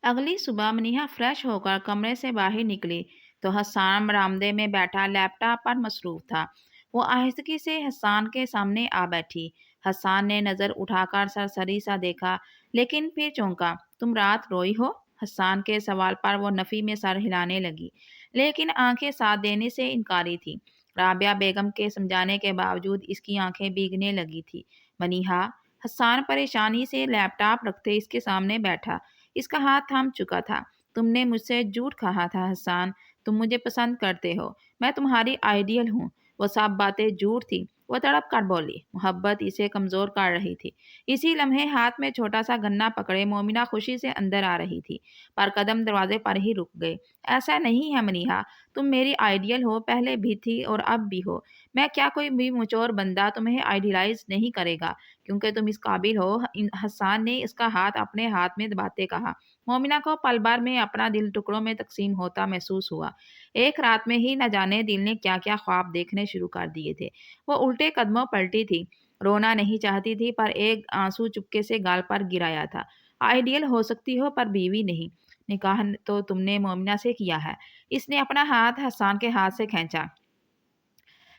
اگلی صبح منیہا فریش ہو کر کمرے سے باہر نکلی تو حسان برآمدے میں بیٹھا لیپ ٹاپ پر مصروف تھا۔ وہ آہستگی سے حسان کے سامنے آ بیٹھی۔ حسان نے نظر اٹھا کر سرسری سا دیکھا لیکن پھر چونکا۔ تم رات روئی ہو؟ حسان کے سوال پر وہ نفی میں سر ہلانے لگی لیکن آنکھیں ساتھ دینے سے انکاری تھی۔ رابعہ بیگم کے سمجھانے کے باوجود اس کی آنکھیں بھیگنے لگی تھی۔ منیہا، حسان پریشانی سے لیپ ٹاپ رکھتے اس کے سامنے بیٹھا۔ اس کا ہاتھ تھام چکا تھا۔ تم نے مجھ سے جھوٹ کہا تھا حسان، تم مجھے پسند کرتے ہو، میں تمہاری آئیڈیل ہوں۔ وہ سب باتیں جھوٹ تھی، وہ تڑپ کر بولی۔ محبت اسے کمزور کر رہی تھی۔ اسی لمحے ہاتھ میں چھوٹا سا گنا پکڑے مومنہ خوشی سے اندر آ رہی تھی، پر قدم دروازے پر ہی رک گئے۔ ایسا نہیں ہے منیہا، تم میری آئیڈیل ہو، پہلے بھی تھی اور اب بھی ہو۔ میں کیا کوئی بھی مچور بندہ تمہیں آئیڈیلائز نہیں کرے گا کیونکہ تم اس قابل ہو۔ حسان نے اس کا ہاتھ اپنے ہاتھ میں دباتے کہا۔ مومنہ کو پل بھر میں اپنا دل ٹکڑوں میں تقسیم ہوتا محسوس ہوا۔ ایک رات میں ہی نہ جانے دل نے کیا کیا خواب دیکھنے شروع کر دیے تھے۔ وہ الٹے قدموں پلٹی تھی، رونا نہیں چاہتی تھی پر ایک آنسو چپکے سے گال پر گرایا تھا۔ آئیڈیل ہو سکتی ہو پر بیوی نہیں۔ نکاح تو تم نے مومنہ سے کیا ہے۔ اس نے اپنا ہاتھ حسان کے ہاتھ سے کھینچا۔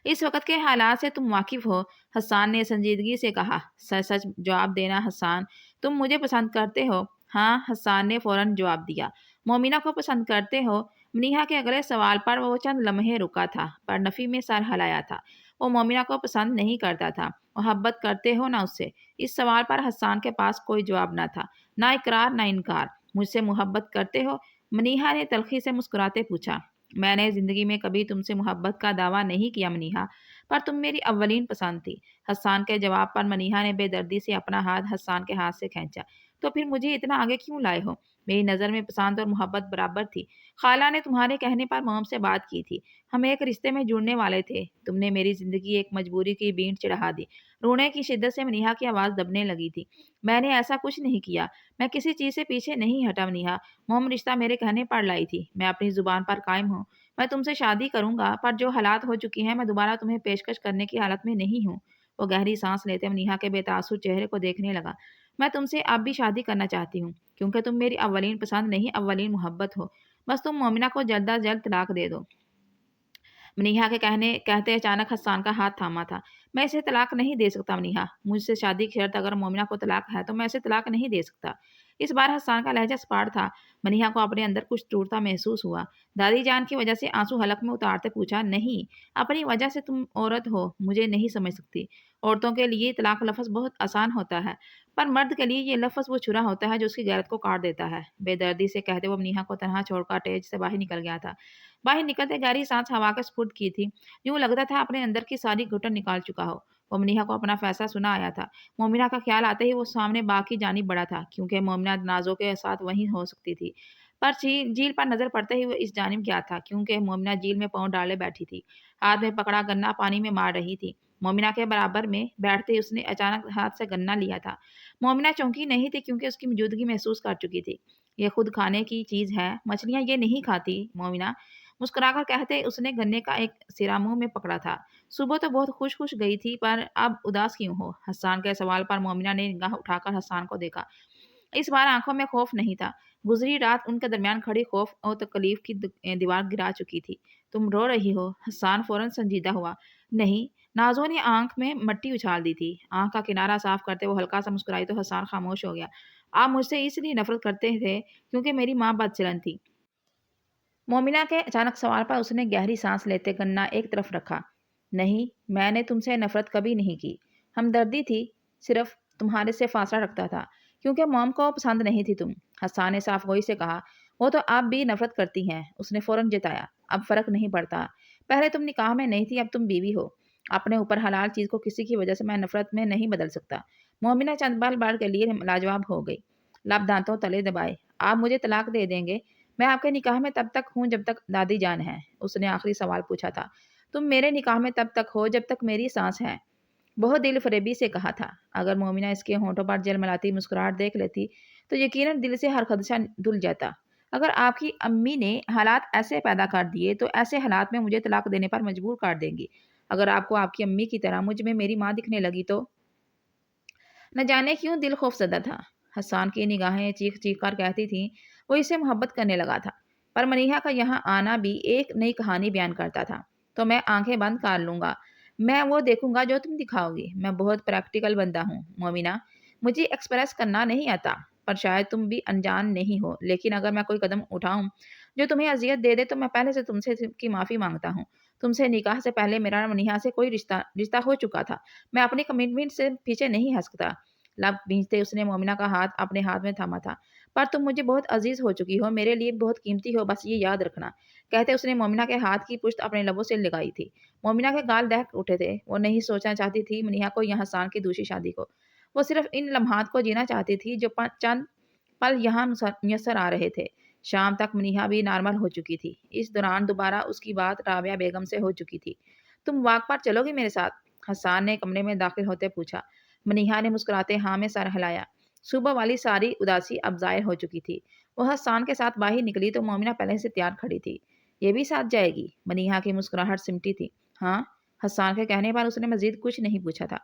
اس وقت کے حالات سے تم واقف ہو، حسان نے سنجیدگی سے کہا۔ سچ سچ جواب دینا حسان، تم مجھے پسند کرتے ہو؟ ہاں، حسان نے فوراً جواب دیا۔ مومنہ کو پسند کرتے ہو؟ منیہا کے اگلے سوال پر وہ چند لمحے رکا تھا پر نفی میں سر ہلایا تھا۔ وہ مومنہ کو پسند نہیں کرتا تھا۔ محبت کرتے ہو نہ اس سے؟ اس سوال پر حسان کے پاس کوئی جواب نہ تھا، نہ اقرار نہ انکار۔ مجھ سے محبت کرتے ہو؟ منیہا نے تلخی سے مسکراتے پوچھا۔ میں نے زندگی میں کبھی تم سے محبت کا دعویٰ نہیں کیا منیہا، پر تم میری اولین پسند تھی۔ حسان کے جواب پر منیہا نے بے دردی سے اپنا ہاتھ حسان کے ہاتھ سے کھینچا۔ تو پھر مجھے اتنا آگے کیوں لائے ہو؟ میری نظر میں پسند اور محبت برابر تھی۔ خالہ نے تمہارے کہنے پر موم سے بات کی تھی، ہم ایک رشتے میں جڑنے والے تھے۔ تم نے میری زندگی ایک مجبوری کی بینٹ چڑھا دی۔ رونے کی شدت سے منیہا کی آواز دبنے لگی تھی۔ میں نے ایسا کچھ نہیں کیا، میں کسی چیز سے پیچھے نہیں ہٹا منیہا۔ موم رشتہ میرے کہنے پر لائی تھی، میں اپنی زبان پر قائم ہوں۔ میں تم سے شادی کروں گا پر جو حالات ہو چکی ہیں میں دوبارہ تمہیں پیشکش کرنے کی حالت میں نہیں ہوں۔ وہ گہری سانس لیتے منیہا کے بے تاثر چہرے کو دیکھنے لگا۔ میں تم سے اب بھی شادی کرنا چاہتی ہوں کیونکہ تم میری اولین پسند نہیں اولین محبت ہو۔ بس تم مومنہ کو جلد از جلد طلاق دے دو۔ منیہا کے کہتے اچانک حسان کا ہاتھ تھاما تھا۔ میں اسے طلاق نہیں دے سکتا منیہا، مجھ سے شادی کی شرط اگر مومنہ کو طلاق ہے تو میں اسے طلاق نہیں دے سکتا۔ اس بار حسان کا لہجہ سپاٹ تھا۔ منیہا کو اپنے اندر کچھ ٹوٹتا محسوس ہوا۔ دادی جان کی وجہ سے آنسو حلق میں اتارتے پوچھا۔ نہیں، اپنی وجہ سے، تم عورت ہو، مجھے نہیں سمجھ سکتی۔ عورتوں کے لیے طلاق لفظ بہت آسان ہوتا ہے پر مرد کے لیے یہ لفظ وہ چھرا ہوتا ہے جو اس کی غیرت کو کاٹ دیتا ہے۔ بے دردی سے کہتے وہ منیہا کو تنہا چھوڑ کر ٹیج سے باہر نکل گیا تھا۔ باہر نکلتے گہری سانس ہوا کے سپرد کی تھی، یوں لگتا تھا اپنے اندر کی ساری گھٹن نکال چکا ہو۔ وہ منیہا کو اپنا فیصلہ سنا آیا تھا۔ مومنہ کا خیال آتے ہی وہ سامنے باغ کی جانب بڑھا تھا کیونکہ مومنہ نازوں کے ساتھ وہیں ہو سکتی تھی، پر جھیل پر نظر پڑتے ہی وہ اس جانب گیا تھا کیونکہ مومنہ جھیل میں پاؤں ڈالے بیٹھی تھی، ہاتھ میں پکڑا گنا پانی میں مار رہی تھی۔ مومنہ کے برابر میں بیٹھتے اس نے اچانک ہاتھ سے گنا لیا تھا۔ مومنہ چونکی نہیں تھی کیونکہ اس کی موجودگی محسوس کر چکی تھی۔ یہ خود کھانے کی چیز ہے، مچھلیاں یہ نہیں کھاتی مومنہ، مسکرا کر کہتے اس نے گنے کا ایک سرا منہ میں پکڑا تھا۔ صبح تو بہت خوش خوش گئی تھی پر اب اداس کیوں ہو؟ حسان کے سوال پر مومنہ نے نگاہ اٹھا کر حسان کو دیکھا۔ اس بار آنکھوں میں خوف نہیں تھا۔ گزری رات ان کے درمیان کھڑی خوف اور تکلیف کی دیوار گرا چکی تھی۔ تم رو رہی ہو؟ حسان فوراً سنجیدہ ہوا۔ نہیں، نازوں نے آنکھ میں مٹی اچھال دی تھی۔ آنکھ کا کنارہ صاف کرتے وہ ہلکا سا مسکرائی تو حسان خاموش ہو گیا۔ آپ مجھ سے اس لیے نفرت کرتے تھے کیونکہ میری ماں بدچلن تھی؟ مومنہ کے اچانک سوال پر اس نے گہری سانس لیتے گنا ایک طرف رکھا۔ نہیں، میں نے تم سے نفرت کبھی نہیں کی، ہمدردی تھی، صرف تمہارے سے فاصلہ رکھتا تھا کیونکہ موم کو پسند نہیں تھی تم۔ حسان نے صاف گوئی سے کہا۔ وہ تو اب بھی نفرت کرتی ہیں، اس نے فوراً جتایا۔ اب فرق نہیں پڑتا، پہلے تم نکاح میں نہیں تھی، اب تم بیوی ہو۔ اپنے اوپر حلال چیز کو کسی کی وجہ سے میں نفرت میں نہیں بدل سکتا۔ مومنہ چند بال بال کے لیے لاجواب ہو گئی، لب دانتوں تلے دبائے۔ آپ مجھے طلاق دے دیں گے؟ میں آپ کے نکاح میں تب تک ہوں جب تک دادی جان ہے، اس نے آخری سوال پوچھا تھا۔ تم میرے نکاح میں تب تک ہو جب تک میری سانس ہے، بہت دل فریبی سے کہا تھا۔ اگر مومنہ اس کے ہونٹوں پر جلملاتی مسکراہٹ دیکھ لیتی تو یقیناً دل سے ہر خدشہ دھل جاتا۔ اگر آپ کی امی نے حالات ایسے پیدا کر دیے تو ایسے حالات میں مجھے طلاق دینے پر مجبور کر دیں گی۔ اگر آپ کو آپ کی امی کی طرح مجھ میں میری ماں دکھنے لگی تو؟ نہ جانے کیوں دل خوف زدہ تھا۔ حسان کی نگاہیں چیخ چیخ کر کہتی تھیں وہ اسے محبت کرنے لگا تھا، پر منیہا کا یہاں آنا بھی ایک نئی کہانی بیان کرتا تھا۔ تو میں آنکھیں بند کر لوں گا، میں وہ دیکھوں گا جو تم دکھاؤ گی۔ میں بہت پریکٹیکل بندہ ہوں مومنہ، مجھے ایکسپریس کرنا نہیں آتا، پر شاید تم بھی انجان نہیں ہو، لیکن اگر میں کوئی قدم اٹھاؤں جو تمہیں اذیت دے دے تو میں پہلے سے تم سے کی معافی مانگتا ہوں۔ تم سے نکاح سے پہلے میرا منیہا سے کوئی رشتہ ہو چکا تھا، میں اپنی کمٹمنٹ سے پیچھے نہیں ہٹ سکتا۔ لب بھیجتے اس نے مومنہ کا ہاتھ اپنے ہاتھ میں تھاما تھا۔ پر تم مجھے بہت عزیز ہو چکی ہو، میرے لیے بہت قیمتی ہو، بس یہ یاد رکھنا۔ کہتے اس نے مومنہ کے ہاتھ کی پشت اپنے لبوں سے لگائی تھی۔ مومنہ کے گال دہک اٹھے تھے، وہ نہیں سوچنا چاہتی تھی منیہا کو یا حسان کی دوسری شادی کو۔ وہ صرف ان لمحات کو جینا چاہتی تھی جو چند پل یہاں میسر آ رہے تھے۔ شام تک منیہا بھی نارمل ہو چکی تھی۔ اس دوران دوبارہ اس کی بات رابعہ بیگم سے ہو چکی تھی۔ تم واک پر چلو گی میرے ساتھ؟ حسان نے کمرے میں داخل ہوتے پوچھا۔ منیہا نے مسکراتے ہاں میں سر ہلایا۔ صبح والی ساری اداسی اب ظاہر ہو چکی تھی۔ وہ حسان کے ساتھ باہر نکلی تو مومنہ پہلے سے تیار کھڑی تھی۔ یہ بھی ساتھ جائے گی؟ منیہا کی مسکراہٹ سمٹی تھی۔ ہاں، حسان کے کہنے پر اس نے مزید کچھ نہیں پوچھا تھا۔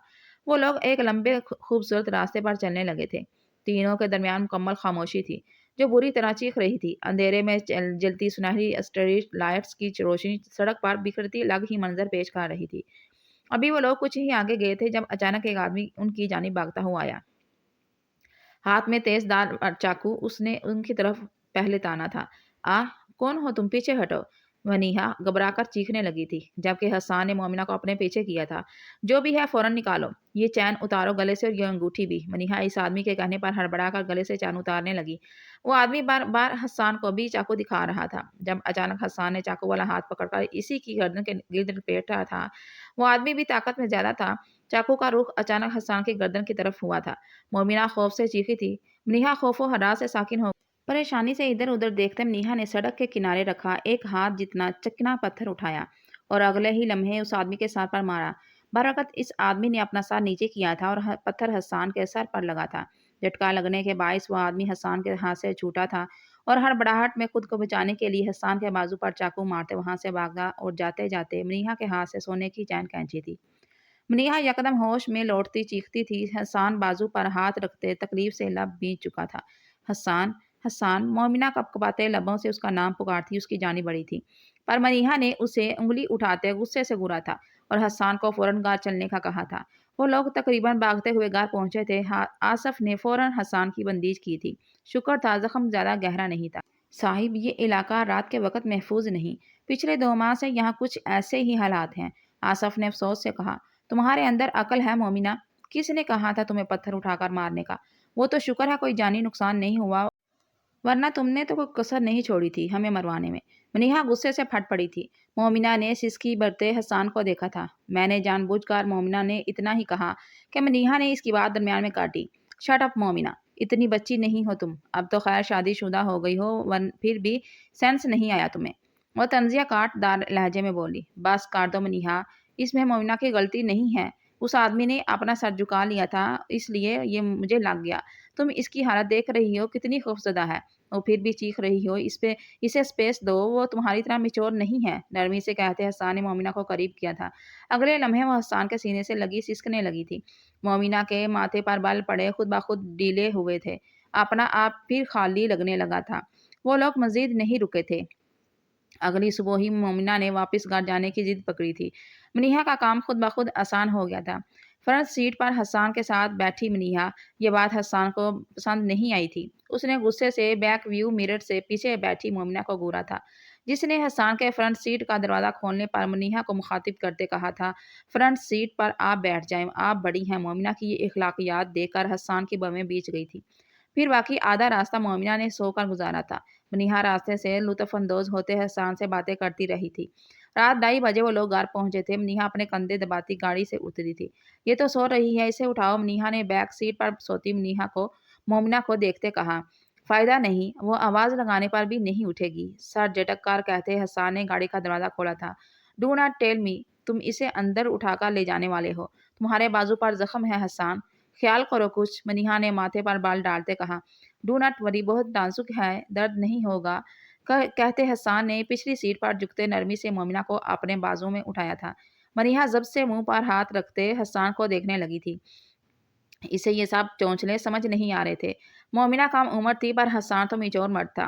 وہ لوگ ایک لمبے خوبصورت راستے پر چلنے لگے تھے۔ تینوں کے درمیان مکمل خاموشی تھی جو بری طرح چیخ رہی تھی۔ اندھیرے میں جلتی سنہری اسٹریٹ لائٹس کی روشنی سڑک پر بکھرتی الگ ہی منظر پیش کر رہی تھی۔ ابھی وہ لوگ کچھ ہی آگے گئے تھے جب اچانک ایک آدمی ان کی جانب بھاگتا ہوا آیا۔ ہاتھ میں تیز دار چاقو اس نے ان کی طرف پہلے تانا تھا۔ کون ہو تم؟ پیچھے ہٹو! منیہا گھبرا کر چیخنے لگی تھی، جبکہ حسان نے مومنہ کو اپنے پیچھے کیا تھا۔ جو بھی ہے فوراً نکالو، یہ چین اتارو گلے سے اور یہ انگوٹھی بھی۔ منیہا اس آدمی کے کہنے پر ہڑبڑا کر گلے سے چین اتارنے لگی۔ وہ آدمی بار بار حسان کو بھی چاقو دکھا رہا تھا۔ جب اچانک حسان نے چاقو والا ہاتھ پکڑ کر اسی کی گردن کے گرد لپیٹا تھا۔ وہ آدمی بھی طاقت میں زیادہ تھا۔ چاقو کا رخ اچانک حسان کی گردن کی طرف ہوا تھا۔ مومنہ خوف سے چیخی تھی۔ منیہا خوف و ہراس سے ساکن ہو پریشانی سے ادھر ادھر دیکھتے منیہا نے سڑک کے کنارے رکھا ایک ہاتھ جتنا چکنا پتھر اٹھایا اور اگلے ہی لمحے اس آدمی کے سر پر مارا۔ برعکس اس آدمی نے اپنا سر نیچے کیا تھا اور پتھر حسان کے سر پر لگا تھا۔ جھٹکا لگنے کے باعث وہ آدمی حسان کے ہاتھ سے چھوٹا تھا اور ہڑبڑاہٹ میں خود کو بچانے کے لیے حسان کے بازو پر چاقو مارتے وہاں سے بھاگا اور جاتے جاتے منیہا کے ہاتھ سے سونے کی چین کھینچی تھی۔ منیہا یکدم ہوش میں لوٹتی چیختی تھی۔ حسان بازو پر ہاتھ رکھتے تکلیف سے لب بھیج چکا تھا۔ حسان، حسان! مومنہ کپکپاتے لبوں سے اس کا نام پکارتی اس کی جانب بڑھی تھی، پر منیہا نے اسے انگلی اٹھاتے غصے سے گھورا تھا اور حسان کو فوراً گھر چلنے کا کہا تھا۔ وہ لوگ تقریباً بھاگتے ہوئے گھر پہنچے تھے۔ آصف نے فوراً حسان کی بندش کی تھی۔ شکر تھا زخم زیادہ گہرا نہیں تھا۔ صاحب، یہ علاقہ رات کے وقت محفوظ نہیں۔ پچھلے 2 ماہ سے یہاں کچھ ایسے ہی حالات ہیں۔ آصف نے افسوس سے کہا۔ تمہارے اندر عقل ہے مومنہ؟ کس نے کہا تھا تمہیں پتھر اٹھا کر مارنے کا؟ وہ تو شکر ہے کوئی جانی نقصان نہیں ہوا، ورنہ تم نے تو کوئی کسر نہیں چھوڑی تھی ہمیں مروانے میں۔ منیہا غصے سے پھٹ پڑی تھی۔ مومنہ نے سسکی بھرتے حسان کو دیکھا تھا۔ میں نے جان بوجھ کر مومنہ نے اتنا ہی کہا کہ منیہا نے اس کی بات درمیان میں کاٹی۔ شٹ اپ مومنہ، اتنی بچی نہیں ہو تم، اب تو خیر شادی شدہ ہو گئی ہو، پھر بھی سینس نہیں آیا تمہیں؟ وہ طنزیہ کاٹ دار لہجے میں بولی۔ بس کر دو منیہا، اس میں مومنہ کی غلطی نہیں ہے۔ اس آدمی نے اپنا سر جھکا لیا تھا اس لیے یہ مجھے لگ گیا۔ تم اس کی حالت دیکھ رہی ہو کتنی خوفزدہ ہے، اور پھر بھی چیخ رہی ہو۔ اسے اسپیس دو، وہ تمہاری طرح میچور نہیں ہے، نرمی سے کہتے حسان نے مومنہ کو قریب کیا تھا۔ اگلے لمحے وہ حسان کے سینے سے لگی سسکنے لگی تھی۔ مومنہ کے ماتھے پر بال پڑے خود بخود ڈھیلے ہوئے تھے، اپنا آپ پھر خالی لگنے لگا تھا۔ وہ لوگ مزید نہیں رکے تھے۔ اگلی صبح ہی مومنہ نے واپس گھر جانے کی ضد پکڑی تھی۔ منیہا کا کام خود بخود آسان ہو گیا تھا۔ فرنٹ سیٹ پر حسان کے ساتھ بیٹھی منیہا، یہ بات حسان کو پسند نہیں آئی تھی۔ اس نے غصے سے بیک ویو مرر سے پیچھے بیٹھی مومنہ کو گھورا تھا، جس نے حسان کے فرنٹ سیٹ کا دروازہ کھولنے پر منیہا کو مخاطب کرتے کہا تھا، فرنٹ سیٹ پر آپ بیٹھ جائیں، آپ بڑی ہیں۔ مومنہ کی یہ اخلاقیات دیکھ کر حسان کی بویں بیچ گئی تھی۔ پھر باقی آدھا راستہ مومنہ نے سو کر گزارا تھا۔ منیہا راستے سے لطف اندوز ہوتے حسان سے باتیں کرتی رہی تھی۔ رات 2:30 بجے وہ لوگ گھر پہنچے تھے۔ منیہا اپنے کندھے دباتی گاڑی سے اتری تھی۔ یہ تو سو رہی ہے، اسے اٹھاؤ۔ منیہا نے بیک سیٹ پر سوتی مومنہ کو دیکھتے کہا۔ فائدہ نہیں، وہ آواز لگانے پر بھی نہیں اٹھے گی، سر جھٹک کر کہتے حسان نے گاڑی کا دروازہ کھولا تھا۔ ڈو ناٹ ٹیل می، تم اسے اندر اٹھا کر لے جانے والے ہو؟ تمہارے بازو پر زخم ہے حسان، خیال کرو کچھ۔ منیہا نے ماتھے پر بال ڈالتے کہا۔ ڈو ناٹ وری، بہت نازک ہے، درد نہیں ہوگا، کہتے حسان نے پچھلی سیٹ پر جھکتے نرمی سے مومنہ کو اپنے بازو میں اٹھایا تھا۔ منیہا ضبط سے منہ پر ہاتھ رکھتے حسان کو دیکھنے لگی تھی۔ اسے یہ سب چونچلے سمجھ نہیں آ رہے تھے۔ मोमिना कम उम्र थी पर हसन तो मेच्योर मर्द था।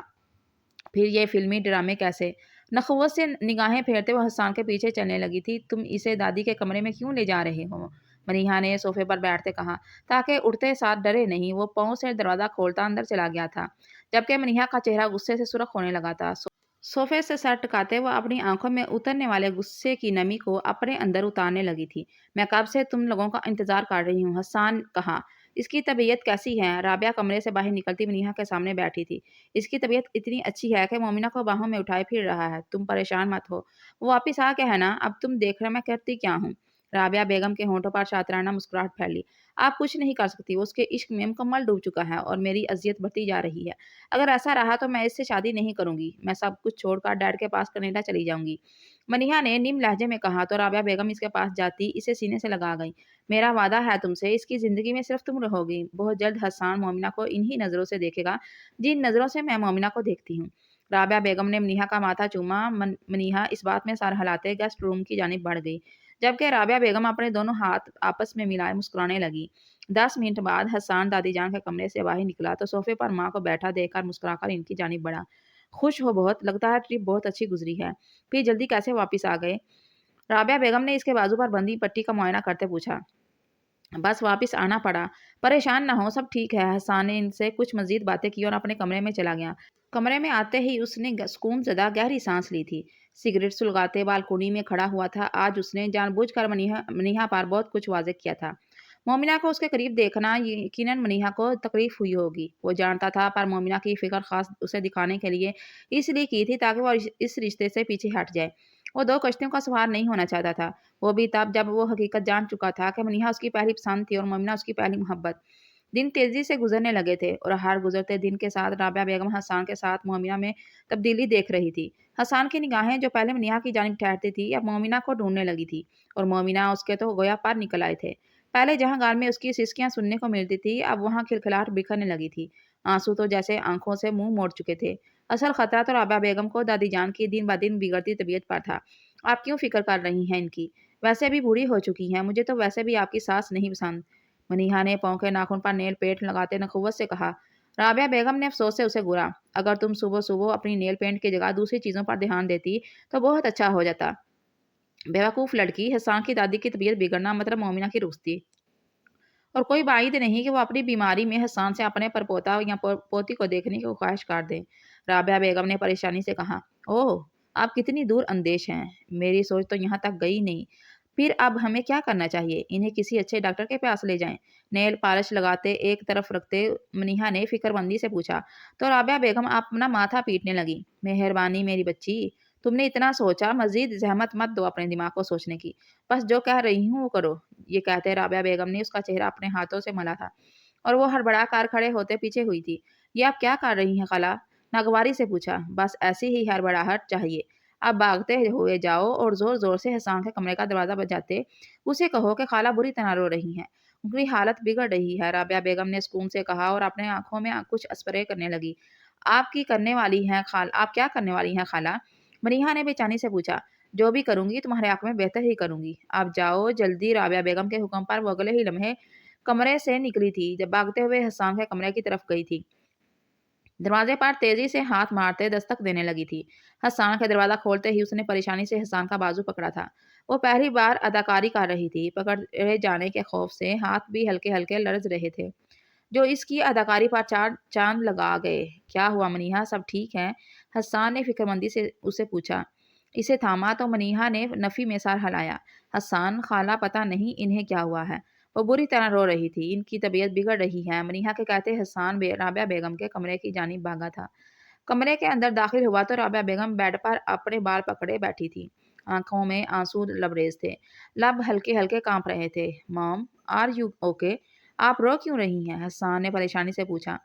फिर ये फ़िल्मी ड्रामे कैसे? नखवत से निगाहें फेरते वो हसन के पीछे चलने लगी थी। तुम इसे दादी के कमरे में क्यों ले जा रहे हो? मनीहा ने सोफ़े पर बैठते कहा, ताकि उठते साथ डरे नहीं। वो पाँव से दरवाज़ा खोलता अंदर चला गया था, जबकि मनीहा का चेहरा गुस्से से सुर्ख होने लगा था। सोफ़े से सर टिकाते वो अपनी आँखों में उतरने वाले गुस्से की नमी को अपने अंदर उतारने लगी थी। मैं कब से तुम लोगों का इंतज़ार कर रही हूँ, हसन कहा। इसकी तबीयत कैसी है? राबिया कमरे से बाहर निकलती मनीहा के सामने बैठी थी। इसकी तबीयत इतनी अच्छी है कि मोमिना को बाहों में उठाए फिर रहा है। तुम परेशान मत हो। वो वापिस आ गया है ना? अब तुम देख रहे मैं करती क्या हूँ? राबिया बेगम के होंठों पर शातिराना मुस्कुराहट फैली। आप कुछ नहीं कर सकती। वो उसके इश्क में मुकम्मल डूब चुका है और मेरी अज़ियत बढ़ती जा रही है। अगर ऐसा रहा तो मैं इससे शादी नहीं करूँगी। मैं सब कुछ छोड़कर डैड के पास कनाडा चली जाऊँगी। मनीहा ने निम्न लहजे में कहा तो राबिया बेगम इसके पास जाती इसे सीने से लगा गईं। मेरा वादा है तुमसे, इसकी ज़िंदगी में सिर्फ़ तुम रहोगी। बहुत जल्द हसन मोमिना को इन्हीं नज़रों से देखेगा, जिन नज़रों से मैं मोमिना को देखती हूँ। राबिया बेगम ने मनीहा का माथा चूमा। मनीहा इस बात में सर हिलाते गेस्ट रूम की जानिब बढ़ गई, जबकि राबिया बेगम अपने दोनों हाथ आपस में मिलाए मुस्कुराने लगी। 10 मिनट बाद हसन दादी जान के कमरे से बाहर निकला तो सोफ़े पर माँ को बैठा देखकर मुस्कुराकर इनकी जानिब बढ़ा। खुश हो बहुत, लगता है ट्रिप बहुत अच्छी गुज़री है। फिर जल्दी कैसे वापस आ गए? राबिया बेगम ने इसके बाजू पर बंधी पट्टी का मुआयना करते पूछा। बस वापस आना पड़ा। परेशान ना हो, सब ठीक है। हसन ने इनसे कुछ मज़ीद बातें की और अपने कमरे में चला गया। कमरे में आते ही उसने सुकून-ज़दा गहरी सांस ली थी। सिगरेट सुलगाते बालकोनी में खड़ा हुआ था। आज उसने जानबूझकर मनीहा मनीहा पर बहुत कुछ वाज़ेह किया था। मोमिना को उसके करीब देखना यकीनन मनीहा को तकलीफ़ हुई होगी। वो जानता था, पर मोमिना की फ़िक्र ख़ास उसे दिखाने के लिए इसलिए की थी ताकि वो इस रिश्ते से पीछे हट जाए। वो 2 कश्तियों का सवार नहीं होना चाहता था। वो भी तब जब वो हकीकत जान चुका था कि मनीहा उसकी पहली पसंद थी और मोमिना उसकी पहली मोहब्बत। दिन तेज़ी से गुज़रने लगे थे और हर गुज़रते दिन के साथ राबिया बेगम हसन के साथ मोमिना में तब्दीली देख रही थी। हसन की निगाहें जो पहले मनीहा की जानिब ठहरती थी, अब मोमिना को ढूँढने लगी थी और मोमिना उसके तो गोया पर निकल आए थे। पहले जहाँ गाल में उसकी सिसकियाँ सुनने को मिलती थी, अब वहाँ खिलखिलाहट बिखरने लगी थी। आँसू तो जैसे आँखों से मुँह मोड़ चुके थे। असल खतरा तो राबिया बेगम को दादी जान की दिन-ब-दिन बिगड़ती तबीयत पर था। आप क्यों फ़िक्र कर रही हैं इनकी? वैसे भी बूढ़ी हो चुकी हैं, मुझे तो वैसे भी आपकी सास नहीं पसंद। मनीहा ने पाँव के नाखून पर नेल पेंट लगाते नखुवत से कहा। राबिया बेगम ने अफ़सोस से उसे घूरा। अगर तुम सुबह-सुबह अपनी नेल पेंट की जगह दूसरी चीज़ों पर ध्यान देती, तो बहुत अच्छा हो जाता। बेवकूफ़ लड़की, हसन की दादी की तबीयत बिगड़ना मतलब मोमिना की रुख़्सती। और कोई बाइद नहीं कि वो अपनी बीमारी में हसन से अपने परपोता या पोती को देखने की ख्वाहिश कर दे। राबिया बेगम ने परेशानी से कहा, ओह! आप कितनी दूर अंदेश हैं। मेरी सोच तो यहाँ तक गई नहीं। फिर अब हमें क्या करना चाहिए? इन्हें किसी अच्छे डॉक्टर के पास ले जाएँ। नेल पॉलिश लगाते एक तरफ रखते मनीहा ने फ़िक्रमंदी से पूछा। तो राबिया बेगम अपना माथा पीटने लगी। मेहरबानी मेरी बच्ची, तुमने इतना सोचा, मज़ीद ज़हमत मत दो अपने दिमाग को सोचने की। बस जो कह रही हूँ वो करो। ये कहते राबिया बेगम ने उसका चेहरा अपने हाथों से मला था और वो हड़बड़ा कर खड़े होते पीछे हुई थी। ये आप क्या कर रही हैं खाला? नागवारी से पूछा। बस ऐसी ही हड़बड़ाहट चाहिए। अब भागते हुए जाओ और ज़ोर-ज़ोर से हसन के कमरे का दरवाज़ा बजाते उसे कहो कि खाला बुरी तरह रो रही हैं। उनकी हालत बिगड़ रही है, राबिया बेगम ने सुकून से कहा और अपने आँखों में कुछ स्प्रे करने लगी। आप क्या करने वाली हैं खाला? मरीहा ने बेचैनी से पूछा। जो भी करूँगी तुम्हारे हक़ में बेहतर ही करूँगी। आप जाओ जल्दी। राबिया बेगम के हुक्म पर वो अगले ही लम्हे कमरे से निकली थी, जब भागते हुए हसन के कमरे की तरफ गई थी। दरवाजे पर तेज़ी से हाथ मारते दस्तक देने लगी थी। हसन के दरवाज़ा खोलते ही उसने परेशानी से हसन का बाजू पकड़ा था। वो पहली बार अदाकारी कर रही थी। पकड़े जाने के खौफ से हाथ भी हल्के-हल्के लर्ज़ रहे थे, जो इसकी अदाकारी पर चार चाँद लगा गए। क्या हुआ मनीहा, सब ठीक है? हसन ने फ़िक्रमंदी से उसे पूछा। इसे थामा तो मनीहा ने नफ़ी में सर हिलाया। हसन, खाला पता नहीं इन्हें क्या हुआ है। वो बुरी तरह रो रही थी। इनकी तबीयत बिगड़ रही है। मनीहा के कहते हसन राबिया बेगम के कमरे की जानिब भागा था। कमरे के अंदर दाखिल हुआ तो राबिया बेगम बेड पर अपने बाल पकड़े बैठी थी। आँखों में आँसू लबरेज थे। लब हल्के-हल्के काँप रहे थे। Mom, are you okay? आप रो क्यों रही हैं? हसन ने परेशानी से पूछा।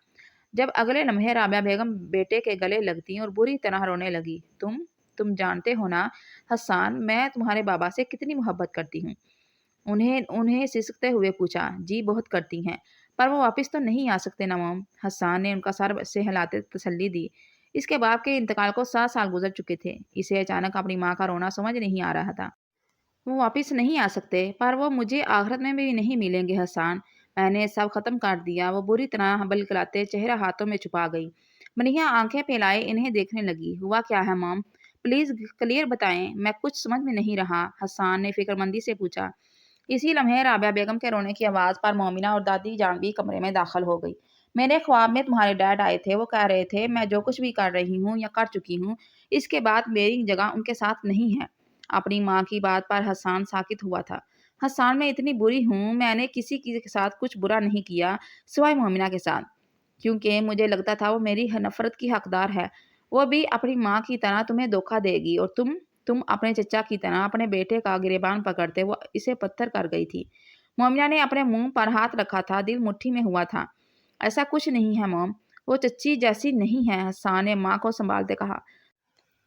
जब अगले लम्हे राबिया बेगम बेटे के गले लगती और बुरी तरह रोने लगी। तुम जानते हो ना हसन, मैं तुम्हारे बाबा से कितनी मोहब्बत करती हूँ। उन्हें उन्हें सिसकते हुए पूछा। जी बहुत करती हैं, पर वो वापस तो नहीं आ सकते ना मॉम। हसन ने उनका सर से हिलाते तसल्ली दी। इसके बाप के इंतकाल को 7 साल गुजर चुके थे। इसे अचानक अपनी माँ का रोना समझ नहीं आ रहा था। वो वापस नहीं आ सकते, पर वो मुझे आखिरत में भी नहीं मिलेंगे हसन। میں نے सब ख़त्म कर दिया। वो बुरी तरह बलगलाते चेहरा हाथों में छुपा गई। मनीहा आंखें फैलाए इन्हें देखने लगी। हुआ क्या है मॉम? प्लीज़ क्लियर बताएं, मैं कुछ समझ में नहीं रहा, हसन ने फिक्रमंदी से पूछा। इसी लम्हे राबिया बेगम के रोने की आवाज़ पर मोमिना और दादी जान भी कमरे में दाखिल हो गई। मेरे ख्वाब में तुम्हारे डैड आए थे। वो कह रहे थे मैं जो कुछ भी कर रही हूँ या कर चुकी हूँ, इसके बाद मेरी जगह उनके साथ नहीं है। अपनी माँ की बात पर हसन साकित हुआ था। हसन, मैं इतनी बुरी हूँ, मैंने किसी के साथ कुछ बुरा नहीं किया सिवाय मोमिना के साथ, क्योंकि मुझे लगता था वो मेरी नफ़रत की हकदार है। वो भी अपनी माँ की तरह तुम्हें धोखा देगी और तुम अपने चचा की तरह अपने बेटे का गिरेबान पकड़ते वो इसे पत्थर कर गई थी। मोमिना ने अपने मुंह पर हाथ रखा था, दिल मुट्ठी में हुआ था। ऐसा कुछ नहीं है मॉम, वो चच्ची जैसी नहीं है, हसन ने माँ को संभालते कहा।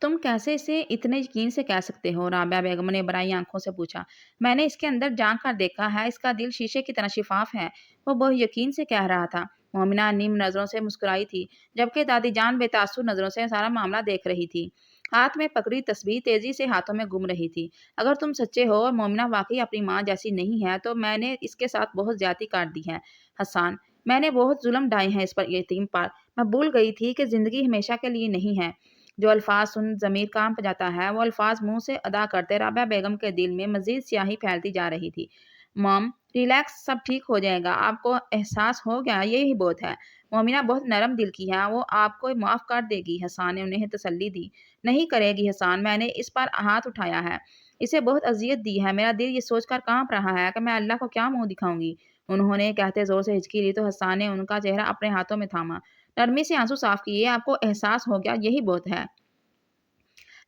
तुम कैसे इसे इतने यकीन से कह सकते हो? राबिया बेगम ने बराई आंखों से पूछा। मैंने इसके अंदर झांक कर देखा है, इसका दिल शीशे की तरह शिफाफ है। वो बहुत यकीन से कह रहा था। मोमिना नीम नजरों से मुस्कुराई थी, जबकि दादी जान बेतासुर नजरों से सारा मामला देख रही थी। हाथ में पकड़ी तस्बीह तेजी से हाथों में घूम रही थी। अगर तुम सच्चे हो और मोमिना वाकई अपनी माँ जैसी नहीं है, तो मैंने इसके साथ बहुत ज्यादती कर दी है। हसन, मैंने बहुत जुल्म ढाए हैं इस पर, यतीम पर। मैं भूल गई थी कि जिंदगी हमेशा के लिए नहीं है। जो अल्फाज सुन ज़मीर कांप जाता है, वो अल्फाज मुंह से अदा करते राबिया बेगम के दिल में मज़ीद स्याही फैलती जा रही थी। मॉम, रिलैक्स, सब ठीक हो जाएगा। आपको एहसास हो गया, यही बहुत है। मोमिना बहुत नरम दिल की है, वो आपको माफ़ कर देगी, हसन ने उन्हें तसल्ली दी। नहीं करेगी हसन, मैंने इस पर हाथ उठाया है, इसे बहुत अजियत दी है। मेरा दिल ये सोचकर कांप रहा है कि मैं अल्लाह को क्या मुंह दिखाऊंगी। उन्होंने कहते ज़ोर से हिचकी ली तो हसन ने उनका चेहरा अपने हाथों में थामा। नरमी से आंसू साफ किए। आपको एहसास हो गया, यही बहुत है।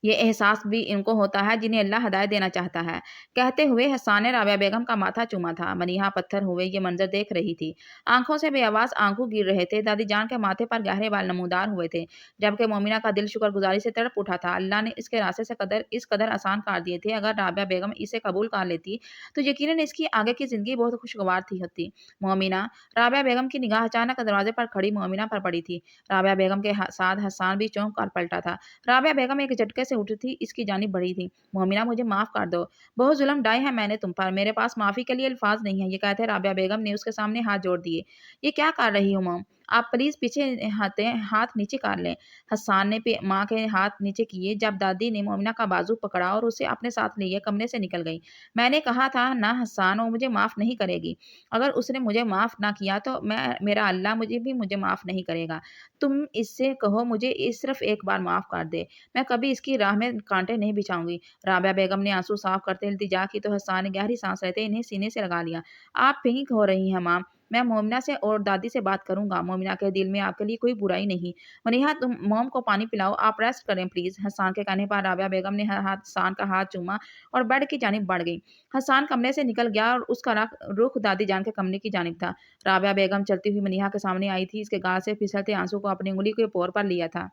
ये एहसास भी इनको होता है जिन्हें अल्लाह हिदायत देना चाहता है। कहते हुए हसन ने राबिया बेगम का माथा चूमा था। मनीहा पत्थर हुए ये मंजर देख रही थी। आंखों से बेआवाज आंसू गिर रहे थे। दादी जान के माथे पर गहरे बाल नमूदार हुए थे, जबकि मोमिना का दिल शुक्रगुजारी से तड़प उठा था। अल्लाह ने इसके रास्ते से इस कदर आसान कर दिए थे। अगर राबिया बेगम इसे कबूल कर लेती तो यकीनन इसकी आगे की जिंदगी बहुत खुशगवार थी होती। मोमिना, राबिया बेगम की निगाह अचानक दरवाजे पर खड़ी मोमिना पर पड़ी थी। राबिया बेगम के साथ हसन भी चौंक कर पलटा था। राबिया बेगम एक झटके से उठी थी, इसकी जानिब बढ़ी थी। मोमिना, मुझे माफ कर दो, बहुत जुल्म ढाए हैं मैंने तुम पर, मेरे पास माफी के लिए अल्फाज नहीं है। ये कहते राबिया बेगम ने उसके सामने हाथ जोड़ दिए। ये क्या कर रही हो मॉम? आप प्लीज पीछे हाथ नीचे कर लें। हसन ने माँ के हाथ नीचे किए जब दादी ने मोमिना का बाजू पकड़ा और उसे अपने साथ लिए कमरे से निकल गई। मैंने कहा था ना हसन, वो मुझे माफ नहीं करेगी। अगर उसने मुझे माफ ना किया तो मेरा अल्लाह मुझे माफ नहीं करेगा। तुम इससे कहो मुझे सिर्फ एक बार माफ कर दे, मैं कभी इसकी राह में कांटे नहीं बिछाऊंगी। राबिया बेगम ने आंसू साफ करते इल्तिजा की तो हसन ने गहरी सांस लेते इन्हें सीने से लगा लिया। आप पिंक हो रही हैं माँ, मैं मोमिना से और दादी से बात करूंगा। मोमिना के दिल में आपके लिए कोई बुराई नहीं। मनीहा, तुम मॉम को पानी पिलाओ, आप रेस्ट करें प्लीज। हसन के कहने पर राबिया बेगम ने हसन का हाथ चूमा और बेड की जानिब बढ़ गई। हसन कमरे से निकल गया और उसका रुख दादी जान के कमरे की जानिब था। राबिया बेगम चलती हुई मनीहा के सामने आई थी, इसके गाल से फिसलते आंसू को अपनी उंगली के पोर पर लिया था।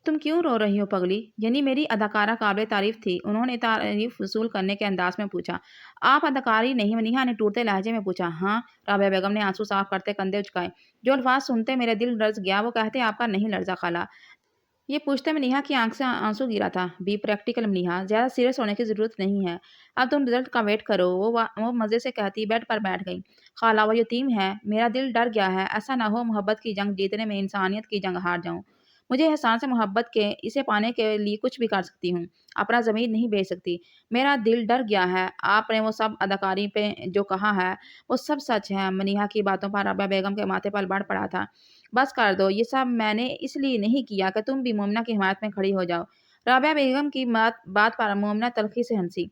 तुम क्यों रो रही हो पगली? यानी मेरी अदाकारा काबिल तारीफ थी, उन्होंने तारीफ वसूल करने के अंदाज में पूछा। आप अदाकारी नहीं? मनीहा ने टूटते लहजे में पूछा। हाँ, राबिया बेगम ने आंसू साफ करते कंधे उचकाए। जो अल्फाज सुनते मेरे दिल लर्ज गया, वो कहते आपका नहीं लर्जा खाला। ये पूछते मनीहा की आंख से आंसू गिरा था। बी प्रैक्टिकल मनीहा, ज्यादा सीरियस होने की जरूरत नहीं है। अब तुम रिजल्ट का वेट करो। वो मजे से कहती बेड पर बैठ गई। खाला, वो यतीम है, मेरा दिल डर गया है, ऐसा ना हो मोहब्बत की जंग जीतने में इंसानियत की जंग हार जाऊं। मुझे एहसान से मोहब्बत के इसे पाने के लिए कुछ भी कर सकती हूँ, अपना ज़मीर नहीं बेच सकती। मेरा दिल डर गया है। आपने वो सब अदाकारी पे जो कहा है वो सब सच है। मनीहा की बातों पर राबिया बेगम के माथे पर बढ़ पड़ा था। बस कर दो, ये सब मैंने इसलिए नहीं किया कि तुम भी मोमिना की हिमायत में खड़ी हो जाओ। राबिया बेगम की बात पर मोमिना तल्खी से हंसी।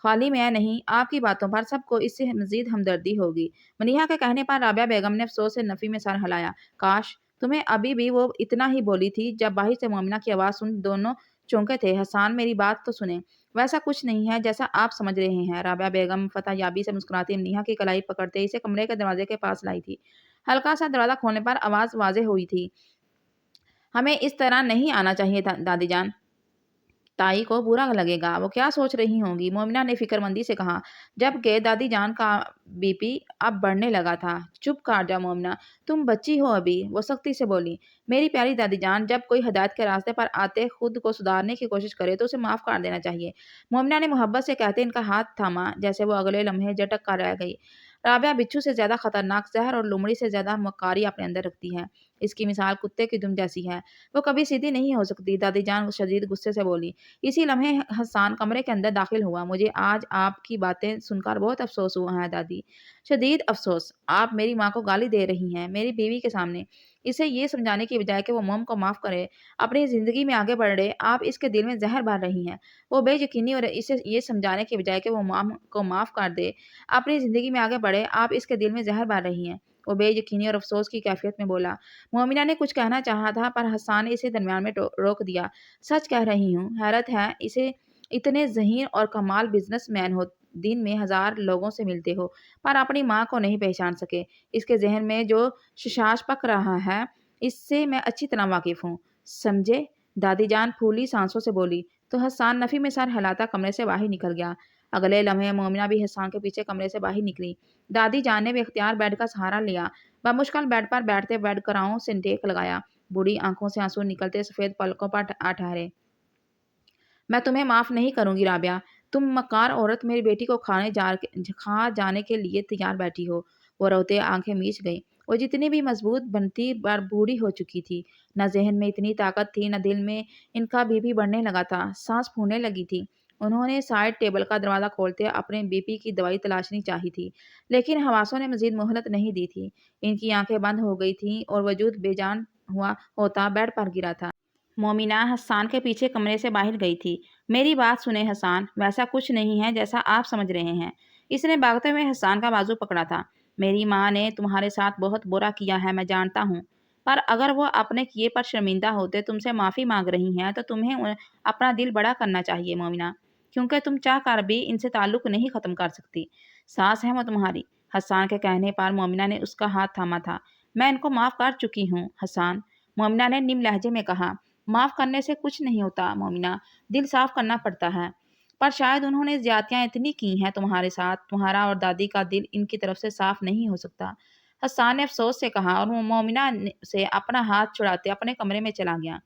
खाली मैं नहीं, आपकी बातों पर सबको इससे मजीद हमदर्दी होगी। मनीहा के कहने पर राबिया बेगम ने अफसोस से नफी में सर हिलाया। काश तुम्हें अभी भी वो इतना ही बोली थी। जब बाहर से मोमिना की आवाज़ सुन दोनों चौंके थे। हसन, मेरी बात तो सुने। वैसा कुछ नहीं है जैसा आप समझ रहे हैं। राबिया बेगम फतह याबी से मुस्कुराती मनीहा की कलाई पकड़ते इसे कमरे के दरवाजे के पास लाई थी। हल्का सा दरवाजा खोलने पर आवाज़ वाज़ेह हुई थी। हमें इस तरह नहीं आना चाहिए था दादी जान, ताई को बुरा लगेगा, वो क्या सोच रही होंगी, मोमिना ने फिक्रमंदी से कहा, जबकि दादी जान का बीपी अब बढ़ने लगा था। चुप कर जा मोमिना, तुम बच्ची हो अभी, वो सख्ती से बोली। मेरी प्यारी दादी जान, जब कोई हिदायत के रास्ते पर आते खुद को सुधारने की कोशिश करे तो उसे माफ कर देना चाहिए। मोमिना ने मोहब्बत से कहते इनका हाथ थामा, जैसे वो अगले लम्हे झटक कर रह गई। रबिया बिच्छू से ज़्यादा खतरनाक ज़हर और लोमड़ी से ज़्यादा मक्कारी अपने अंदर रखती है। इसकी मिसाल कुत्ते की दुम जैसी है। वो कभी सीधी नहीं हो सकती, दादी जान शदीद गुस्से से बोली। इसी लम्हे हसन कमरे के अंदर दाखिल हुआ। मुझे आज आपकी बातें सुनकर बहुत अफ़सोस हुआ है दादी। शदीद अफ़सोस। आप मेरी माँ को गाली दे रही हैं, मेरी बीवी के सामने। इसे ये समझाने की बजाय कि वो मोम को माफ़ करे, अपनी ज़िंदगी में आगे बढ़े, आप इसके दिल में ज़हर भर रही हैं। वो बेयकीनी और इसे ये समझाने के बजाय कि वो माम को माफ़ कर दे, अपनी ज़िंदगी में आगे बढ़े, आप इसके दिल में ज़हर भर रही हैं। वो बेयकीनी और अफ़सोस की कैफ़ियत में बोला। मोमिना ने कुछ कहना चाहा था पर हसन ने इसे दरमियान में रोक दिया। सच कह रही हूँ, हैरत है इसे इतने ज़हीन और कमाल बिज़नेसमैन हो, दिन में 1000 लोगों से मिलते हो, पर अपनी माँ को नहीं पहचान सके। इसके ज़हन में जो शशाश पक रहा है, इससे मैं अच्छी तरह वाकिफ़ हूँ। समझे? दादी जान फूली सांसों से बोली। तो हसन नफ़ी में सर हिलाता कमरे से बाहर निकल गया। अगले लम्हे मोमिना भी हसन के पीछे कमरे से बाहर निकली। दादी जान ने बेख्तियार बेड का सहारा लिया। बमुश्किल बेड पर बैठते बेड कराओं से टेक लगाया। बूढ़ी आंखों से आंसू निकलते सफ़ेद पलकों पर आ ठहरे। मैं तुम्हें माफ़ नहीं करूँगी राबिया। तुम मक्कार औरत मेरी बेटी को खा जाने के लिए तैयार बैठी हो। वो रोते आंखें मीच गईं। वो जितनी भी मज़बूत बनती पर बूढ़ी हो चुकी थी। न ज़हन में इतनी ताकत थी, न दिल में। इनका बीपी बढ़ने लगा था, सांस फूलने लगी थी। उन्होंने साइड टेबल का दरवाज़ा खोलते अपने बीपी की दवाई तलाशनी चाही थी, लेकिन हवासों ने मज़ीद मोहलत नहीं दी थी। इनकी आंखें बंद हो गई थीं और वजूद बेजान हुआ होता बेड पर गिरा था। मोमिना हसन के पीछे कमरे से बाहर गई थी। मेरी बात सुने हसन, वैसा कुछ नहीं है जैसा आप समझ रहे हैं। इसने भागते हुए हसन का बाजू पकड़ा था। मेरी माँ ने तुम्हारे साथ बहुत बुरा किया है, मैं जानता हूँ। पर अगर वो अपने किए पर शर्मिंदा होते तुमसे माफ़ी मांग रही हैं तो तुम्हें अपना दिल बड़ा करना चाहिए मोमिना, क्योंकि तुम चाह कर भी इनसे ताल्लुक नहीं ख़त्म कर सकती। सास है वो तुम्हारी। हसन के कहने पर मोमिना ने उसका हाथ थामा था। मैं इनको माफ़ कर चुकी हूँ हसन, मोमिना ने निम लहजे में कहा। माफ़ करने से कुछ नहीं होता मोमिना, दिल साफ़ करना पड़ता है। पर शायद उन्होंने ज़्यादतियाँ इतनी की हैं तुम्हारे साथ, तुम्हारा और दादी का दिल इनकी तरफ से साफ़ नहीं हो सकता। हसन ने अफ़सोस से कहा और वो मोमिना से अपना हाथ छुड़ाते अपने कमरे में चला गया।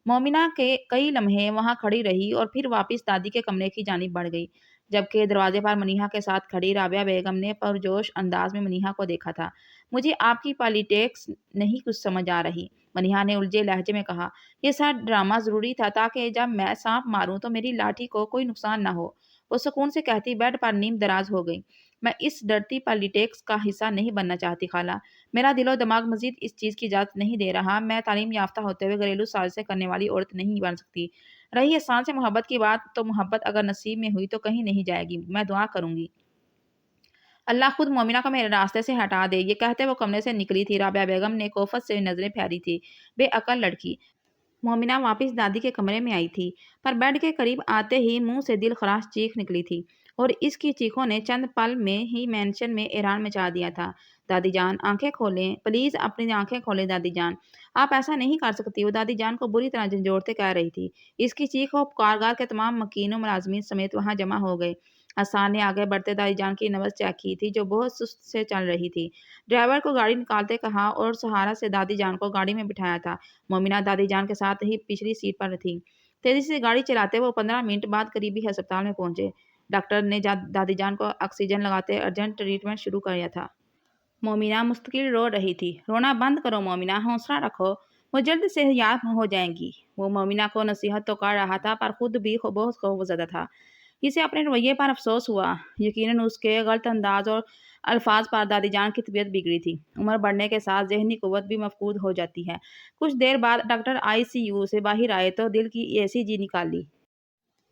मोमिना के कई लम्हे वहाँ खड़ी रही और फिर वापस दादी के कमरे की जानिब बढ़ गई। जबकि दरवाजे पर मनीहा के साथ खड़ी राबिया बेगम ने पुरजोश अंदाज में मनीहा को देखा था। मुझे आपकी पॉलिटिक्स नहीं कुछ समझ आ रही, मनीहा ने उलझे लहजे में कहा। ये सारा ड्रामा ज़रूरी था ताकि जब मैं सांप मारूं तो मेरी लाठी को कोई नुकसान ना हो। वो सुकून से कहती बेड पर नीम दराज हो गई। मैं इस डरती पॉलिटिक्स का हिस्सा नहीं बनना चाहती खाला। मेरा दिलो दिमाग मजीद इस चीज़ की इजाज़त नहीं दे रहा। मैं तालीम याफ्ता होते हुए घरेलू साजिशें करने वाली औरत नहीं बन सकती। रही एहसान से मोहब्बत की बात, तो मोहब्बत अगर नसीब में हुई तो कहीं नहीं जाएगी। मैं दुआ करूँगी अल्लाह खुद मोमिना को मेरे रास्ते से हटा दे। ये कहते वो कमरे से निकली थी। राबिया बेगम ने कोफत से नज़रें फेरी थी। बेअकल लड़की। मोमिना वापस दादी के कमरे में आई थी, पर बेड के करीब आते ही मुंह से दिल खराश चीख निकली थी और इसकी चीखों ने चंद पल में ही मैंशन में ऐरान मचा दिया था। दादी जान आंखें खोलें, प्लीज़ अपनी आंखें खोलें दादी जान, आप ऐसा नहीं कर सकती। वो दादी जान को बुरी तरह झंझोड़ते कह रही थी। इसकी चीख और कारगार के तमाम मकीनों मुलाजमीन समेत वहाँ जमा हो गए। हसन ने आगे बढ़ते दादी जान की नब्ज़ चेक की थी, जो बहुत सुस्त से चल रही थी। ड्राइवर को गाड़ी निकालते कहा और सहारा से दादी जान को गाड़ी में बिठाया था। मोमिना दादी जान के साथ ही पिछली सीट पर थी। तेजी से गाड़ी चलाते वो 15 मिनट बाद करीबी अस्पताल में पहुंचे। डॉक्टर ने दादी जान को ऑक्सीजन लगाते अर्जेंट ट्रीटमेंट शुरू किया था। मोमिना मुस्तकिल रो रही थी। रोना बंद करो मोमिना, हौसला रखो, वो जल्द सेहतयाब हो जाएंगी। वो मोमिना को नसीहत तो कर रहा था पर खुद भी बहुत खौफज़दा था। इसे अपने रवैये पर अफसोस हुआ। यकीनन उसके गलत अंदाज और अल्फाज पर दादीजान की तबीयत बिगड़ी थी। उम्र बढ़ने के साथ ज़हनी क़ुव्वत भी मफ़क़ूद हो जाती है। कुछ देर बाद डॉक्टर आईसीयू से बाहर आए तो दिल की ईसीजी निकाली।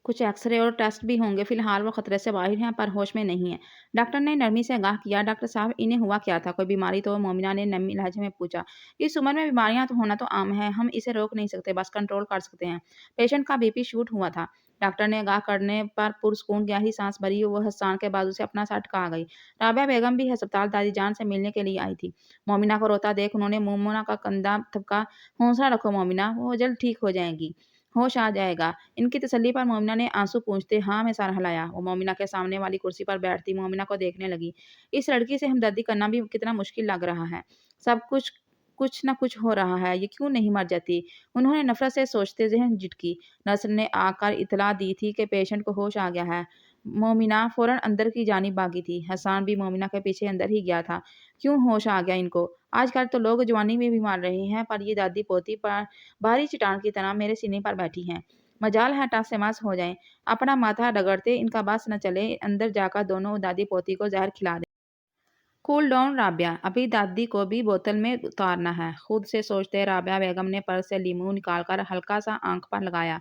कुछ एक्सरे और टेस्ट भी होंगे। फ़िलहाल वो ख़तरे से बाहर हैं पर होश में नहीं है। डॉक्टर ने नरमी से आगाह किया। डॉक्टर साहब इन्हें हुआ क्या था? कोई बीमारी तो? मोमिना ने नमी लहजे में पूछा। इस उम्र में बीमारियां तो होना तो आम है। हम इसे रोक नहीं सकते, बस कंट्रोल कर सकते हैं। पेशेंट का बीपी शूट हुआ था। डॉक्टर ने आगाह करने पर पुरसकून गहरी सांस भरी। वो हसन के बाजू से अपना सर टिका गई। राबिया बेगम भी अस्पताल दादी जान से मिलने के लिए आई थी। मोमिना को रोता देख उन्होंने मोमिना का कंधा थपका। हौसला रखो मोमिना, वो जल्द ठीक हो जाएंगी, होश आ जाएगा। इनकी तसल्ली पर मोमिना ने आंसू पूंछते हाँ में सर हिलाया। वो मोमिना के सामने वाली कुर्सी पर बैठती मोमिना को देखने लगी। इस लड़की से हमदर्दी करना भी कितना मुश्किल लग रहा है। सब कुछ कुछ न कुछ हो रहा है, ये क्यों नहीं मर जाती? उन्होंने नफरत से सोचते ज़हन झिटकी। नर्स ने आकर इतला दी थी कि पेशेंट को होश आ गया है। मोमिना फ़ौरन अंदर की जानिब भागी थी। हसन भी मोमिना के पीछे अंदर ही गया था। क्यों होश आ गया इनको? आजकल तो लोग जवानी में भी मार रहे हैं, पर ये दादी पोती पर भारी चट्टान की तरह मेरे सीने पर बैठी हैं। मजाल है टस से मस हो जाएं। अपना माथा रगड़ते इनका बस न चले, अंदर जाकर दोनों दादी पोती को जहर खिला दें। कूल डाउन राबिया, अभी दादी को भी बोतल में उतारना है। खुद से सोचते राबिया बेगम ने पर्स से लीमू निकालकर हल्का सा आंख पर लगाया।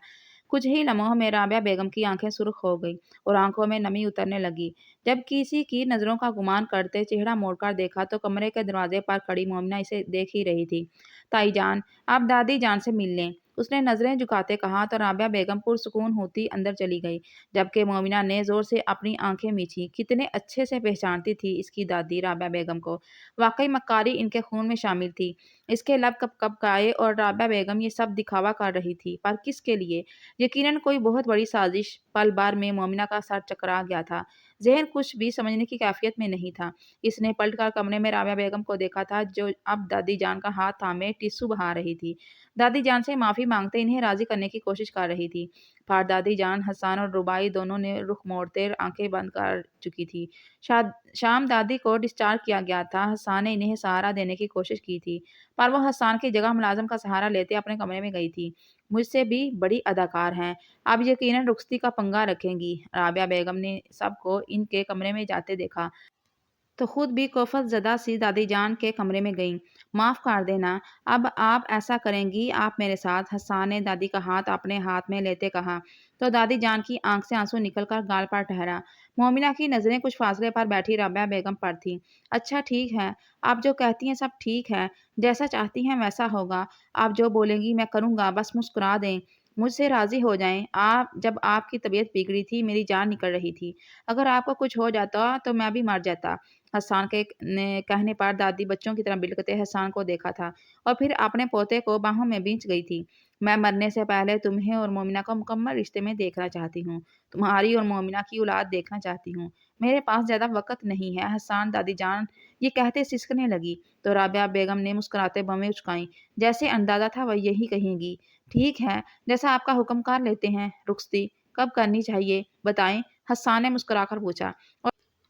कुछ ही लम्हों में राबिया बेगम की आंखें सुर्ख हो गई और आंखों में नमी उतरने लगी। जब किसी की नजरों का गुमान करते चेहरा मोड़कर देखा तो कमरे के दरवाजे पर खड़ी मोमिना इसे देख ही रही थी। ताई जान, आप दादी जान से मिल लें, उसने नजरें झुकाते कहा तो राबिया बेगम पुरसुकून होती अंदर चली गई, जबकि मोमिना ने जोर से अपनी आंखें मींची। कितने अच्छे से पहचानती थी इसकी दादी राबिया बेगम को। वाकई मक्कारी इनके खून में शामिल थी। इसके लब कँप-कँपाए और राबिया बेगम ये सब दिखावा कर रही थी, पर किसके लिए? यकीनन कोई बहुत बड़ी साजिश। पल भर में मोमिना का सर चकरा गया था। ज़हन कुछ भी समझने की कैफियत में नहीं था। इसने पलटकर कमरे में राबिया बेगम को देखा था, जो अब दादी जान का हाथ थामे टिश्यू बहा रही थी। दादी जान से माफ़ी मांगते इन्हें राज़ी करने की कोशिश कर रही थी। पर दादी जान, हसन और रुबाई दोनों ने रुख मोड़ते आंखें बंद कर चुकी थी। शाम दादी को डिस्चार्ज किया गया था। हसन ने इन्हें सहारा देने की कोशिश की थी, पर वो हसन की जगह मुलाजिम का सहारा लेते अपने कमरे में गई थी। मुझसे भी बड़ी अदाकार हैं, अब यकीनन रुखसती का पंगा रखेंगी। राबिया बेगम ने सबको इनके कमरे में जाते देखा तो खुद भी कोफत ज़दा सी दादी जान के कमरे में गईं। माफ़ कर देना, अब आप ऐसा करेंगी आप मेरे साथ? हसन ने दादी का हाथ अपने हाथ में लेते कहा तो दादी जान की आंख से आंसू निकलकर गाल पर ठहरा। मोमिना की नज़रें कुछ फासले पर बैठी राबिया बेगम पर थीं। अच्छा ठीक है, आप जो कहती हैं सब ठीक है, जैसा चाहती हैं वैसा होगा। आप जो बोलेंगी मैं करूँगा, बस मुस्कुरा दें, मुझसे राज़ी हो जाएं। आप जब आपकी तबीयत बिगड़ी थी मेरी जान निकल रही थी, अगर आपको कुछ हो जाता तो मैं भी मर जाता। हसन के कहने पर दादी बच्चों की तरह बिलकते हसन को देखा था और फिर अपने पोते को बाहों में बींच गई थी। मैं मरने से पहले तुम्हें और मोमिना को मुकम्मल रिश्ते में देखना चाहती हूँ। तुम्हारी और मोमिना की औलाद देखना चाहती हूँ। मेरे पास ज़्यादा वक़्त नहीं है। हसन दादी जान ये कहते सिसकने लगी तो राबिया बेगम ने मुस्कुराते भवें उचकाईं। जैसे अंदाज़ा था वह यही कहेंगी। ठीक है, जैसा आपका हुक्म कर लेते हैं। रुखसती कब करनी चाहिए बताएं? हसन ने मुस्कुराकर पूछा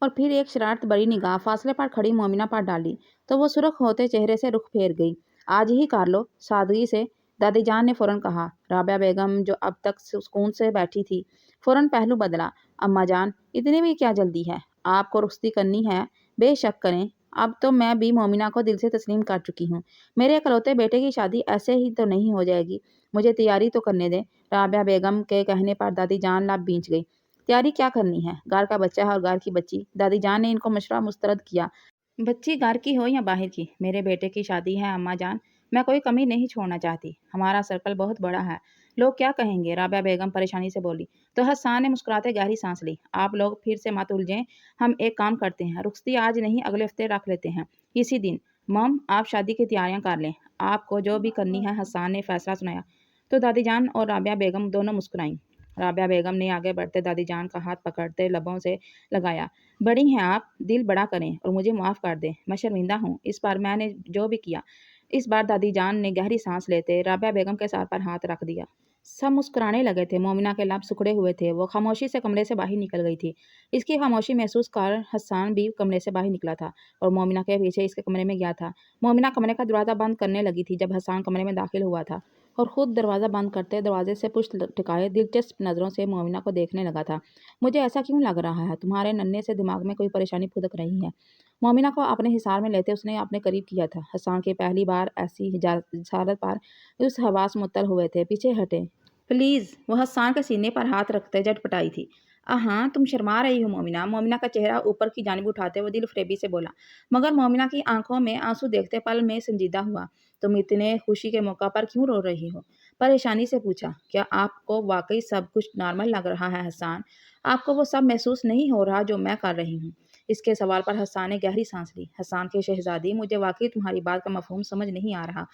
और फिर एक शरारत भरी निगाह फासले पर खड़ी मोमिना पर डाली तो वो सुर्ख होते चेहरे से रुख फेर गई। आज ही कर लो, सादगी से दादी जान ने फौरन कहा। राबिया बेगम जो अब तक सुकून से बैठी थी फौरन पहलू बदला। अम्मा जान, इतनी भी क्या जल्दी है? आपको रुखसती करनी है? बेशक करें। अब तो मैं भी मोमिना को दिल से तस्लीम कर चुकी हूँ। मेरे इकलौते बेटे की शादी ऐसे ही तो नहीं हो जाएगी। मुझे तैयारी तो करने दें। राबिया बेगम के कहने पर दादी जान लब भींच गई। तैयारी क्या करनी है? घर का बच्चा है और घर की बच्ची। दादी जान ने इनको मशवरा मुस्तरद किया। बच्ची घर की हो या बाहर की, मेरे बेटे की शादी है अम्मा जान। मैं कोई कमी नहीं छोड़ना चाहती। हमारा सर्कल बहुत बड़ा है। लोग क्या कहेंगे? राबिया बेगम परेशानी से बोली तो हसन ने मुस्कुराते गहरी सांस ली। आप लोग फिर से मत उलझें। हम एक काम करते हैं, रुखसती आज नहीं अगले हफ्ते रख लेते हैं, इसी दिन। मम, आप शादी की तैयारियां कर लें। आपको जो भी करनी है, हसन ने फैसला सुनाया तो दादी जान और राबिया बेगम दोनों मुस्कुराईं। राबिया बेगम ने आगे बढ़ते दादी जान का हाथ पकड़ते लबों से लगाया। बड़ी हैं आप, दिल बड़ा करें और मुझे माफ़ कर दें। मैं शर्मिंदा हूँ इस बार मैंने जो भी किया। इस बार दादी जान ने गहरी सांस लेते राबिया बेगम के सर पर हाथ रख दिया। सब मुस्कुराने लगे थे। मोमिना के लब सिकुड़े हुए थे। वो खामोशी से कमरे से बाहर निकल गई थी। इसकी खामोशी महसूस कर हसन भी कमरे से बाहर निकला था और मोमिना के पीछे इसके कमरे में गया था। मोमिना कमरे का दरवाज़ा बंद करने लगी थी जब हसन कमरे में दाखिल हुआ था और खुद दरवाज़ा बंद करते दरवाजे से पुष्ट टिकाए दिलचस्प नज़रों से मोमिना को देखने लगा था। मुझे ऐसा क्यों लग रहा है? तुम्हारे नन्हे से दिमाग में कोई परेशानी फुदक रही है। मोमिना को अपने हिसार में लेते उसने अपने करीब किया था। हसन की पहली बार ऐसी हिजारत पर उस हवास मुअत्तल हुए थे। पीछे हटे प्लीज़, वो हसन के सीने पर हाथ रखते झटपटाई थी। हाँ, तुम शर्मा रही हो मोमिना। मोमिना का चेहरा ऊपर की जानिब उठाते वो दिलफरेबी से बोला, मगर मोमिना की आंखों में आंसू देखते पल में संजीदा हुआ। तुम इतने खुशी के मौका पर क्यों रो रही हो? परेशानी से पूछा। क्या आपको वाकई सब कुछ नॉर्मल लग रहा है हसन? आपको वो सब महसूस नहीं हो रहा जो मैं कर रही हूँ? इसके सवाल पर हसन ने गहरी सांस ली। हसन की शहजादी, मुझे वाकई तुम्हारी बात का मफहूम समझ नहीं आ रहा।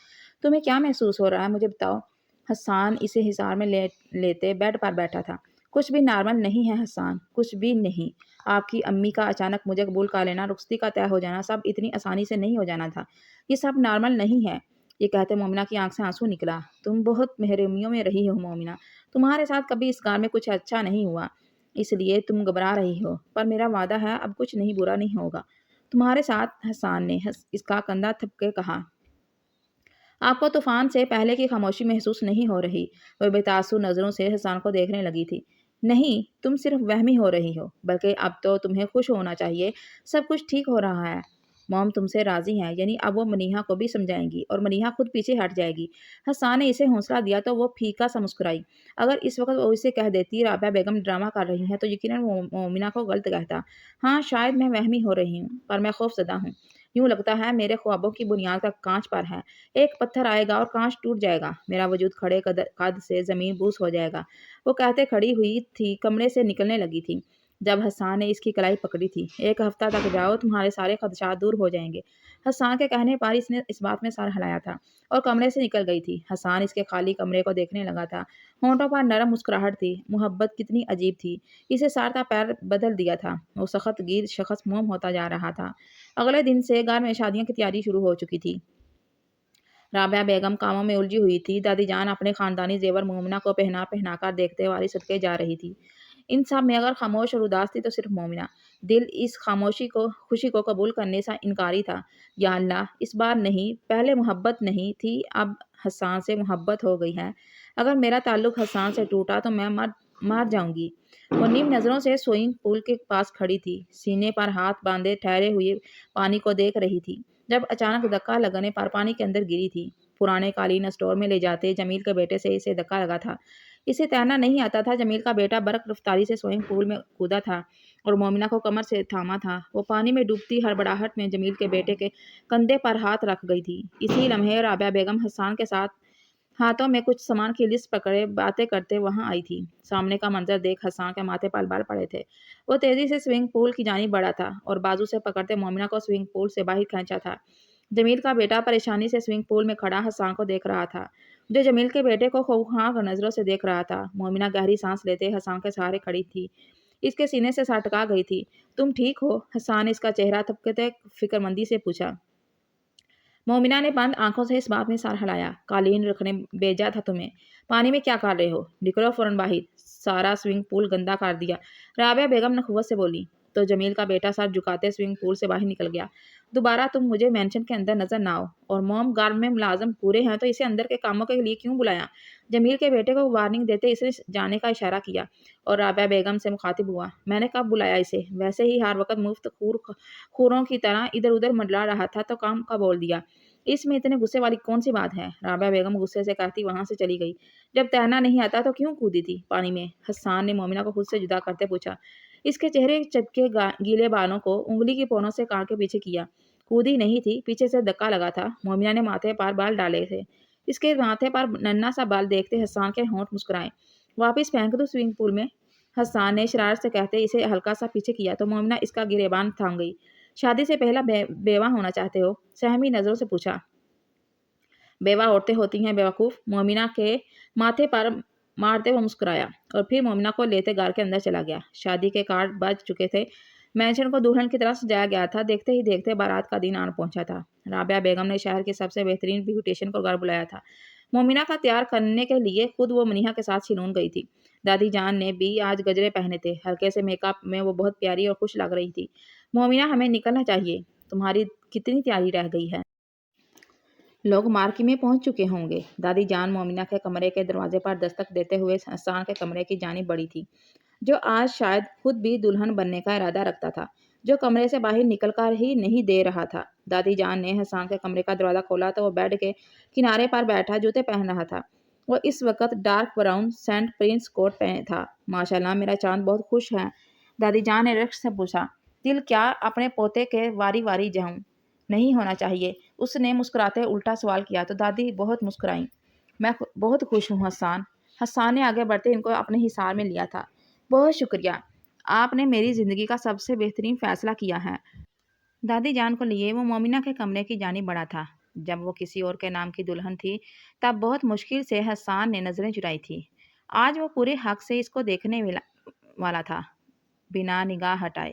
तुम्हें क्या महसूस हो रहा है मुझे बताओ। हसन इसे हिसार में लेते बेड पर बैठा था। कुछ भी नॉर्मल नहीं है हसन, कुछ भी नहीं। आपकी अम्मी का अचानक मुझे कबूल कर लेना, रुखसती का तय हो जाना, सब इतनी आसानी से नहीं हो जाना था। ये सब नॉर्मल नहीं है। ये कहते मोमिना की आंख से आंसू निकला। तुम बहुत महरूमियों में रही हो मोमिना। तुम्हारे साथ कभी इस घर में कुछ अच्छा नहीं हुआ। اس لیے تم گھبرا رہی ہو، پر میرا وعدہ ہے اب کچھ نہیں برا نہیں ہوگا تمہارے ساتھ، حسان نے اس کا کندھا تھپ کے کہا۔ آپ کو طوفان سے پہلے کی خاموشی محسوس نہیں ہو رہی؟ وہ بے تاثر نظروں سے حسان کو دیکھنے لگی تھی۔ نہیں، تم صرف وہمی ہو رہی ہو، بلکہ اب تو تمہیں خوش ہونا چاہیے، سب کچھ ٹھیک ہو رہا ہے۔ موم تم سے راضی ہے، یعنی اب وہ منیہا کو بھی سمجھائیں گی اور منیہا خود پیچھے ہٹ جائے گی۔ حسان نے اسے حوصلہ دیا تو وہ پھیکا سا مسکرائی۔ اگر اس وقت وہ اسے کہہ دیتی رابعہ بیگم ڈرامہ کر رہی ہے تو یقیناً وہ مومنہ کو غلط کہتا۔ ہاں، شاید میں وہمی ہو رہی ہوں، پر میں خوف زدہ ہوں۔ یوں لگتا ہے میرے خوابوں کی بنیاد کا کانچ پر ہے، ایک پتھر آئے گا اور کانچ ٹوٹ جائے گا، میرا وجود کھڑے قد سے زمین بوس ہو جائے گا۔ وہ کہتے کھڑی ہوئی تھی، کمرے سے نکلنے لگی تھی جب حسان نے اس کی کلائی پکڑی تھی۔ ایک ہفتہ تک جاؤ، تمہارے سارے خدشات دور ہو جائیں گے۔ حسان کے کہنے پر اس نے اس بات میں سر ہلایا تھا اور کمرے سے نکل گئی تھی۔ حسان اس کے خالی کمرے کو دیکھنے لگا تھا، ہونٹوں پر نرم مسکراہٹ تھی۔ محبت کتنی عجیب تھی، اسے سارتا پیر بدل دیا تھا۔ وہ سخت گیر شخص موم ہوتا جا رہا تھا۔ اگلے دن سے گھر میں شادیوں کی تیاری شروع ہو چکی تھی۔ رابعہ بیگم کاموں میں الجھی ہوئی تھی۔ دادی جان اپنے خاندانی زیور مومنہ کو پہنا پہنا کر دیکھتے والی صدقے جا رہی تھی۔ ان سب میں اگر خاموش اور اداس تھی تو صرف مومنہ۔ دل اس خوشی کو قبول کرنے سے انکاری تھا۔ یا اللہ، اس بار نہیں، پہلے محبت نہیں تھی، اب حسان سے محبت ہو گئی ہے۔ اگر میرا تعلق حسان سے ٹوٹا تو میں مر جاؤں گی۔ وہ نیم نظروں سے سوئمنگ پول کے پاس کھڑی تھی، سینے پر ہاتھ باندھے ٹھہرے ہوئے پانی کو دیکھ رہی تھی۔ جب اچانک دھکا لگنے پر پانی کے اندر گری تھی۔ پرانے قالین اسٹور میں لے جاتے جمیل کے بیٹے سے اسے دھکا لگا تھا۔ اسے تیرنا نہیں آتا تھا۔ جمیل کا بیٹا برق رفتاری سے سوئمنگ پول میں کودا تھا اور مومنہ کو کمر سے تھاما تھا۔ وہ پانی میں ڈوبتی ہڑبڑاہٹ میں جمیل کے بیٹے کے کندھے پر ہاتھ رکھ گئی تھی۔ اسی لمحے رابعہ بیگم حسان کے ساتھ ہاتھوں میں کچھ سامان کی لسٹ پکڑے باتیں کرتے وہاں آئی تھی۔ سامنے کا منظر دیکھ حسان کے ماتھے پر بال پڑے تھے۔ وہ تیزی سے سوئمنگ پول کی جانب بڑھا تھا اور بازو سے پکڑتے مومنہ کو سوئمنگ پول سے باہر کھینچا تھا۔ جمیل کا بیٹا پریشانی سے سوئمنگ پول میں کھڑا حسان کو دیکھ رہا تھا، جو جمیل کے بیٹے کو خوفناک نظروں سے دیکھ رہا تھا۔ مومنہ گہری سانس لیتے حسان کے سہارے کھڑی تھی، اس کے سینے سے سر ٹکا گئی تھی۔ تم ٹھیک ہو؟ حسان نے اس کا چہرہ تھپکتے فکرمندی سے پوچھا۔ مومنہ نے بند آنکھوں سے اس بات میں سر ہلایا۔ قالین رکھنے بھیجا تھا تمہیں، پانی میں کیا کر رہے ہو؟ نکلو فوراً باہر، سارا سوئمنگ پول گندا کر دیا، رابعہ بیگم نخوت سے بولی۔ تو جمیل کا بیٹا سر جھکاتے سوئمنگ پول سے باہر نکل گیا۔ دوبارہ تم مجھے مینشن کے اندر نظر نہ آؤ، اور موم گھر میں ملازم پورے ہیں تو اسے اندر کے کاموں کے لیے کیوں بلایا؟ جمیل کے بیٹے کو وارننگ دیتے اس نے جانے کا اشارہ کیا اور رابعہ بیگم سے مخاطب ہوا۔ میں نے کب بلایا اسے؟ ویسے ہی ہر وقت مفت خوروں کی طرح ادھر ادھر منڈلا رہا تھا تو کام کا بول دیا۔ اس میں اتنے غصے والی کون سی بات ہے؟ رابعہ بیگم غصے سے کہتی وہاں سے چلی گئی۔ جب تیرنا نہیں آتا تو کیوں کودی تھی پانی میں؟ حسان نے مومنہ کو خود سے جدا کرتے پوچھا۔ اس کے چہرے چپکے گیلے بالوں کو انگلی کی پونوں سے کاٹ کے پیچھے کیا۔ کودی نہیں تھی، پیچھے سے دھکا لگا تھا۔ مومنہ نے ماتھے پر بال ڈالے تھے۔ اس کے ماتھے پر ننھا سا بال دیکھتے حسان کے ہونٹ مسکرائے۔ واپس پھینک دو سوئمنگ پول میں؟ حسان نے شرارت سے کہتے اسے ہلکا سا پیچھے کیا تو مومنہ اس کا گریبان تھام گئی۔ شادی سے پہلا بیوہ ہونا چاہتے ہو؟ سہمی نظروں سے پوچھا۔ بیوہ عورتیں ہوتی ہیں بیوقوف، مومنہ کے ماتھے پر مارتے وہ مسکرایا اور پھر مومنہ کو لیتے گھر کے اندر چلا گیا۔ شادی کے کارڈ بج چکے تھے، مینشن کو دلہن کی طرح سجایا گیا تھا۔ دیکھتے ہی دیکھتے بارات کا دن آن پہنچا تھا۔ رابعہ بیگم نے شہر کی سب سے بہترین بیوٹیشین کو گھر بلایا تھا۔ مومنہ کا تیار کرنے کے لیے خود وہ منیہا کے ساتھ سیلون گئی تھی۔ دادی جان نے بھی آج گجرے پہنے تھے، ہلکے سے میک اپ میں وہ بہت پیاری اور خوش لگ رہی تھی۔ مومنہ ہمیں نکلنا چاہیے، تمہاری کتنی تیاری رہ گئی ہے؟ لوگ مارکی میں پہنچ چکے ہوں گے۔ دادی جان مومنہ کے کمرے کے دروازے پر دستک دیتے ہوئے حسان کے کمرے کی جانب بڑھی تھی، جو آج شاید خود بھی دلہن بننے کا ارادہ رکھتا تھا، جو کمرے سے باہر نکل کر ہی نہیں دے رہا تھا۔ دادی جان نے حسان کے کمرے کا دروازہ کھولا تو وہ بیڈ کے کنارے پر بیٹھا جوتے پہن رہا تھا۔ وہ اس وقت ڈارک براؤن سینٹ پرنس کوٹ پہنے تھا۔ ماشاءاللہ، میرا چاند بہت خوش ہے، دادی جان نے رشک سے پوچھا۔ دل کیا اپنے پوتے کے واری واری جاؤں؟ نہیں ہونا چاہیے، اس نے مسکراتے الٹا سوال کیا تو دادی بہت مسکرائیں۔ میں بہت خوش ہوں حسان۔ حسان نے آگے بڑھتے ان کو اپنے حصار میں لیا تھا۔ بہت شکریہ، آپ نے میری زندگی کا سب سے بہترین فیصلہ کیا ہے۔ دادی جان کو لیے وہ مومنہ کے کمرے کی جانب بڑھا تھا۔ جب وہ کسی اور کے نام کی دلہن تھی تب بہت مشکل سے حسان نے نظریں چرائی تھی۔ آج وہ پورے حق سے اس کو دیکھنے والا تھا، بنا نگاہ ہٹائے۔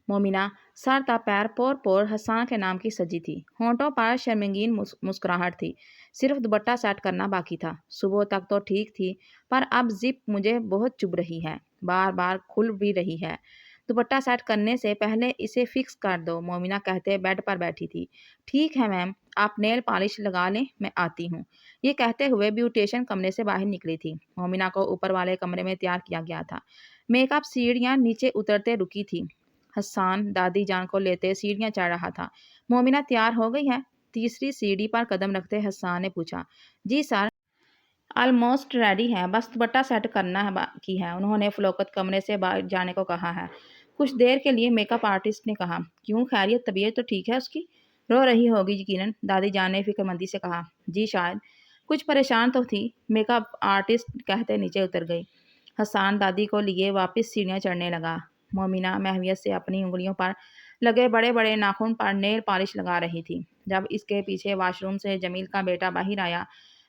مومنہ सर था पैर पोर पोर हसन के नाम की सजी थी। होंठों पर शर्मिंगीन मुस्कुराहट थी। सिर्फ दुपट्टा सेट करना बाकी था। सुबह तक तो ठीक थी, पर अब जिप मुझे बहुत चुभ रही है, बार बार खुल भी रही है। दुपट्टा सेट करने से पहले इसे फिक्स कर दो, मोमिना कहते बेड पर बैठी थी। ठीक है मैम, आप नेल पॉलिश लगा लें, मैं आती हूँ। ये कहते हुए ब्यूटिशियन कमरे से बाहर निकली थी। मोमिना को ऊपर वाले कमरे में तैयार किया गया था। मेकअप सीढ़ियाँ नीचे उतरते रुकी थी। हसन दादी जान को लेते सीढ़ियाँ चढ़ रहा था। मोमिना तैयार हो गई है? तीसरी सीढ़ी पर कदम रखते हसन ने पूछा। जी सर, ऑलमोस्ट रेडी है, बस दुपट्टा सेट करना है बाकी है। उन्होंने फलोकत कमरे से बाहर जाने को कहा है। कुछ देर के लिए मेकअप आर्टिस्ट ने कहा। क्यों, खैरियत, तबीयत तो ठीक है उसकी? रो रही होगी यकीनन, दादी जान ने फिक्रमंदी से कहा। जी शायद, कुछ परेशान तो थी, मेकअप आर्टिस्ट कहते नीचे उतर गई। हसन दादी को लिए वापस सीढ़ियाँ चढ़ने लगा। मोमिना महवियत से अपनी उंगलियों पर लगे बड़े बड़े नाखून पर नेल पॉलिश लगा रही थी। जब इसके पीछे वॉशरूम से जमील का बेटा बाहर आया,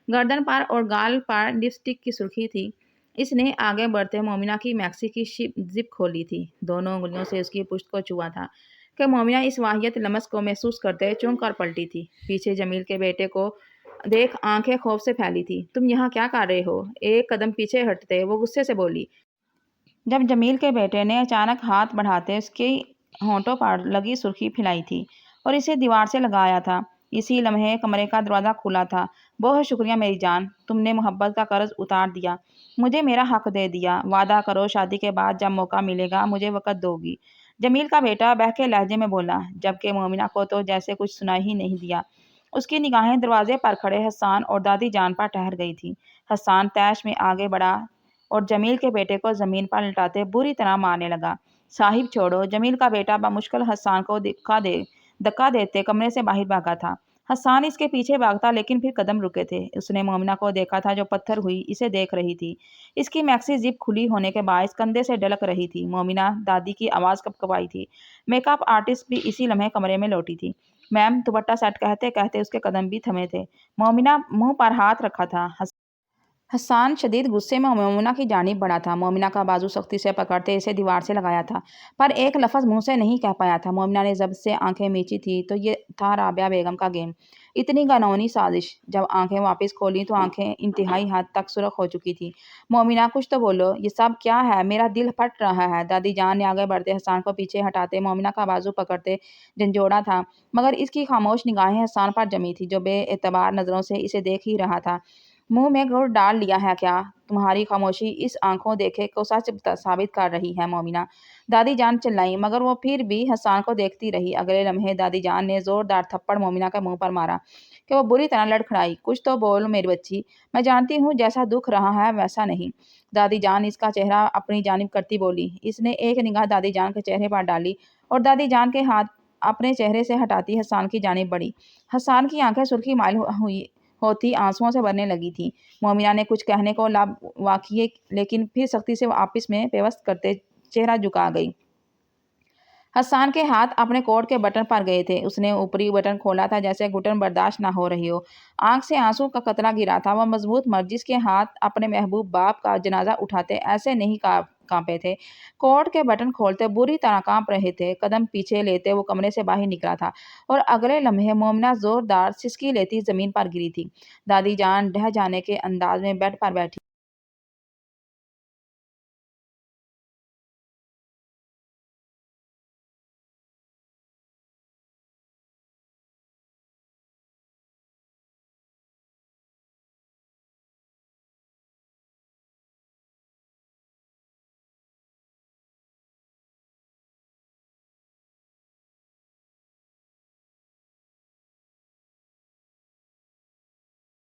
गर्दन पर और गाल पर लिपस्टिक की सुर्खी थी। इसने आगे बढ़ते मोमिना की मैक्सी की जिप खोली थी। दोनों उंगलियों से उसकी पुश्त को छुआ था कि मोमिना इस वाहियत लमस को महसूस करते चौंक कर पलटी थी। पीछे जमील के बेटे को देख आंखें खौफ से फैली थी। तुम यहाँ क्या कर रहे हो? एक कदम पीछे हटते वो गुस्से से बोली। जब जमील के बेटे ने अचानक हाथ बढ़ाते उसके होंठों पर लगी सुर्खी फैलाई थी और इसे दीवार से लगाया था। इसी लम्हे कमरे का दरवाज़ा खुला था। बहुत शुक्रिया मेरी जान, तुमने मोहब्बत का कर्ज उतार दिया, मुझे मेरा हक दे दिया। वादा करो शादी के बाद जब मौका मिलेगा मुझे वक़्त दोगी। जमील का बेटा बहके लहजे में बोला, जबकि मोमिना को तो जैसे कुछ सुनाई ही नहीं दिया। उसकी निगाहें दरवाजे पर खड़े हसन और दादी जान पर ठहर गई थी। हसन तैश में आगे बढ़ा और जमील के बेटे को ज़मीन पर लिटाते बुरी तरह मारने लगा। साहिब छोड़ो, जमील का बेटा बमुश्किल हसन को धक्का देते कमरे से बाहर भागा था। हसन इसके पीछे भागता, लेकिन फिर कदम रुके थे। उसने मोमिना को देखा था जो पत्थर हुई इसे देख रही थी। इसकी मैक्सी जिप खुली होने के बायस कंधे से ढलक रही थी। मोमिना दादी की आवाज़ कपकपाई थी। मेकअप आर्टिस्ट भी इसी लम्हे कमरे में लौटी थी। मैम, दुपट्टा सेट कहते कहते उसके कदम भी थमे थे। मोमिना मुंह पर हाथ रखा था। हसन शदीद गुस्से में मोमिना की जानिब बढ़ा था। मोमिना का बाजू सख्ती से पकड़ते इसे दीवार से लगाया था, पर एक लफ्ज़ मुंह से नहीं कह पाया था। मोमिना ने जब से आंखें मींची थी तो ये था राबिया बेगम का गेम, इतनी घिनौनी साजिश। जब आंखें वापस खोली तो आंखें इंतहाई हद तक सुर्ख हो चुकी थी। मोमिना, कुछ तो बोलो, ये सब क्या है? मेरा दिल फट रहा है। दादी जान ने आगे बढ़ते हसन को पीछे हटाते मोमिना का बाजू पकड़ते झंझोड़ा था, मगर इसकी खामोश निगाहें हसन पर जमी थी, जो बेएतबार नज़रों से इसे देख ही रहा था। मुंह में गुड़ डाल लिया है क्या? तुम्हारी खामोशी इस आंखों देखे को सच साबित कर रही है मोमिना, दादी जान चिल्लाई, मगर वो फिर भी हसन को देखती रही। अगले लम्हे दादी जान ने जोरदार थप्पड़ मोमिना के मुंह पर मारा कि वो बुरी तरह लड़खड़ाई। कुछ तो बोल मेरी बच्ची, मैं जानती हूँ जैसा दुख रहा है वैसा नहीं। दादी जान इसका चेहरा अपनी जानिब करती बोली। इसने एक निगाह दादी जान के चेहरे पर डाली और दादी जान के हाथ अपने चेहरे से हटाती हसन की जानिब बढ़ी। हसन की आंखें सुर्खी माइल हुई होती आंसुओं से भरने लगी थी। मोमिना ने कुछ कहने को लब वाकिए, लेकिन फिर सख्ती से आपस में पेवस्त करते चेहरा झुका गई। हसन के हाथ अपने कोट के बटन पर गए थे। उसने ऊपरी बटन खोला था जैसे घुटन बर्दाश्त ना हो रही हो। आंख से आंसू का कतरा गिरा था। वह मजबूत मर्द जिसके हाथ अपने महबूब बाप का जनाजा उठाते ऐसे नहीं कांपे थे। कोट के बटन खोलते बुरी तरह कांप रहे थे। कदम पीछे लेते वो कमरे से बाहर निकला था और अगले लम्हे मोमिना जोरदार सिसकी लेती जमीन पर गिरी थी। दादी जान ढह जाने के अंदाज में बेड पर बैठी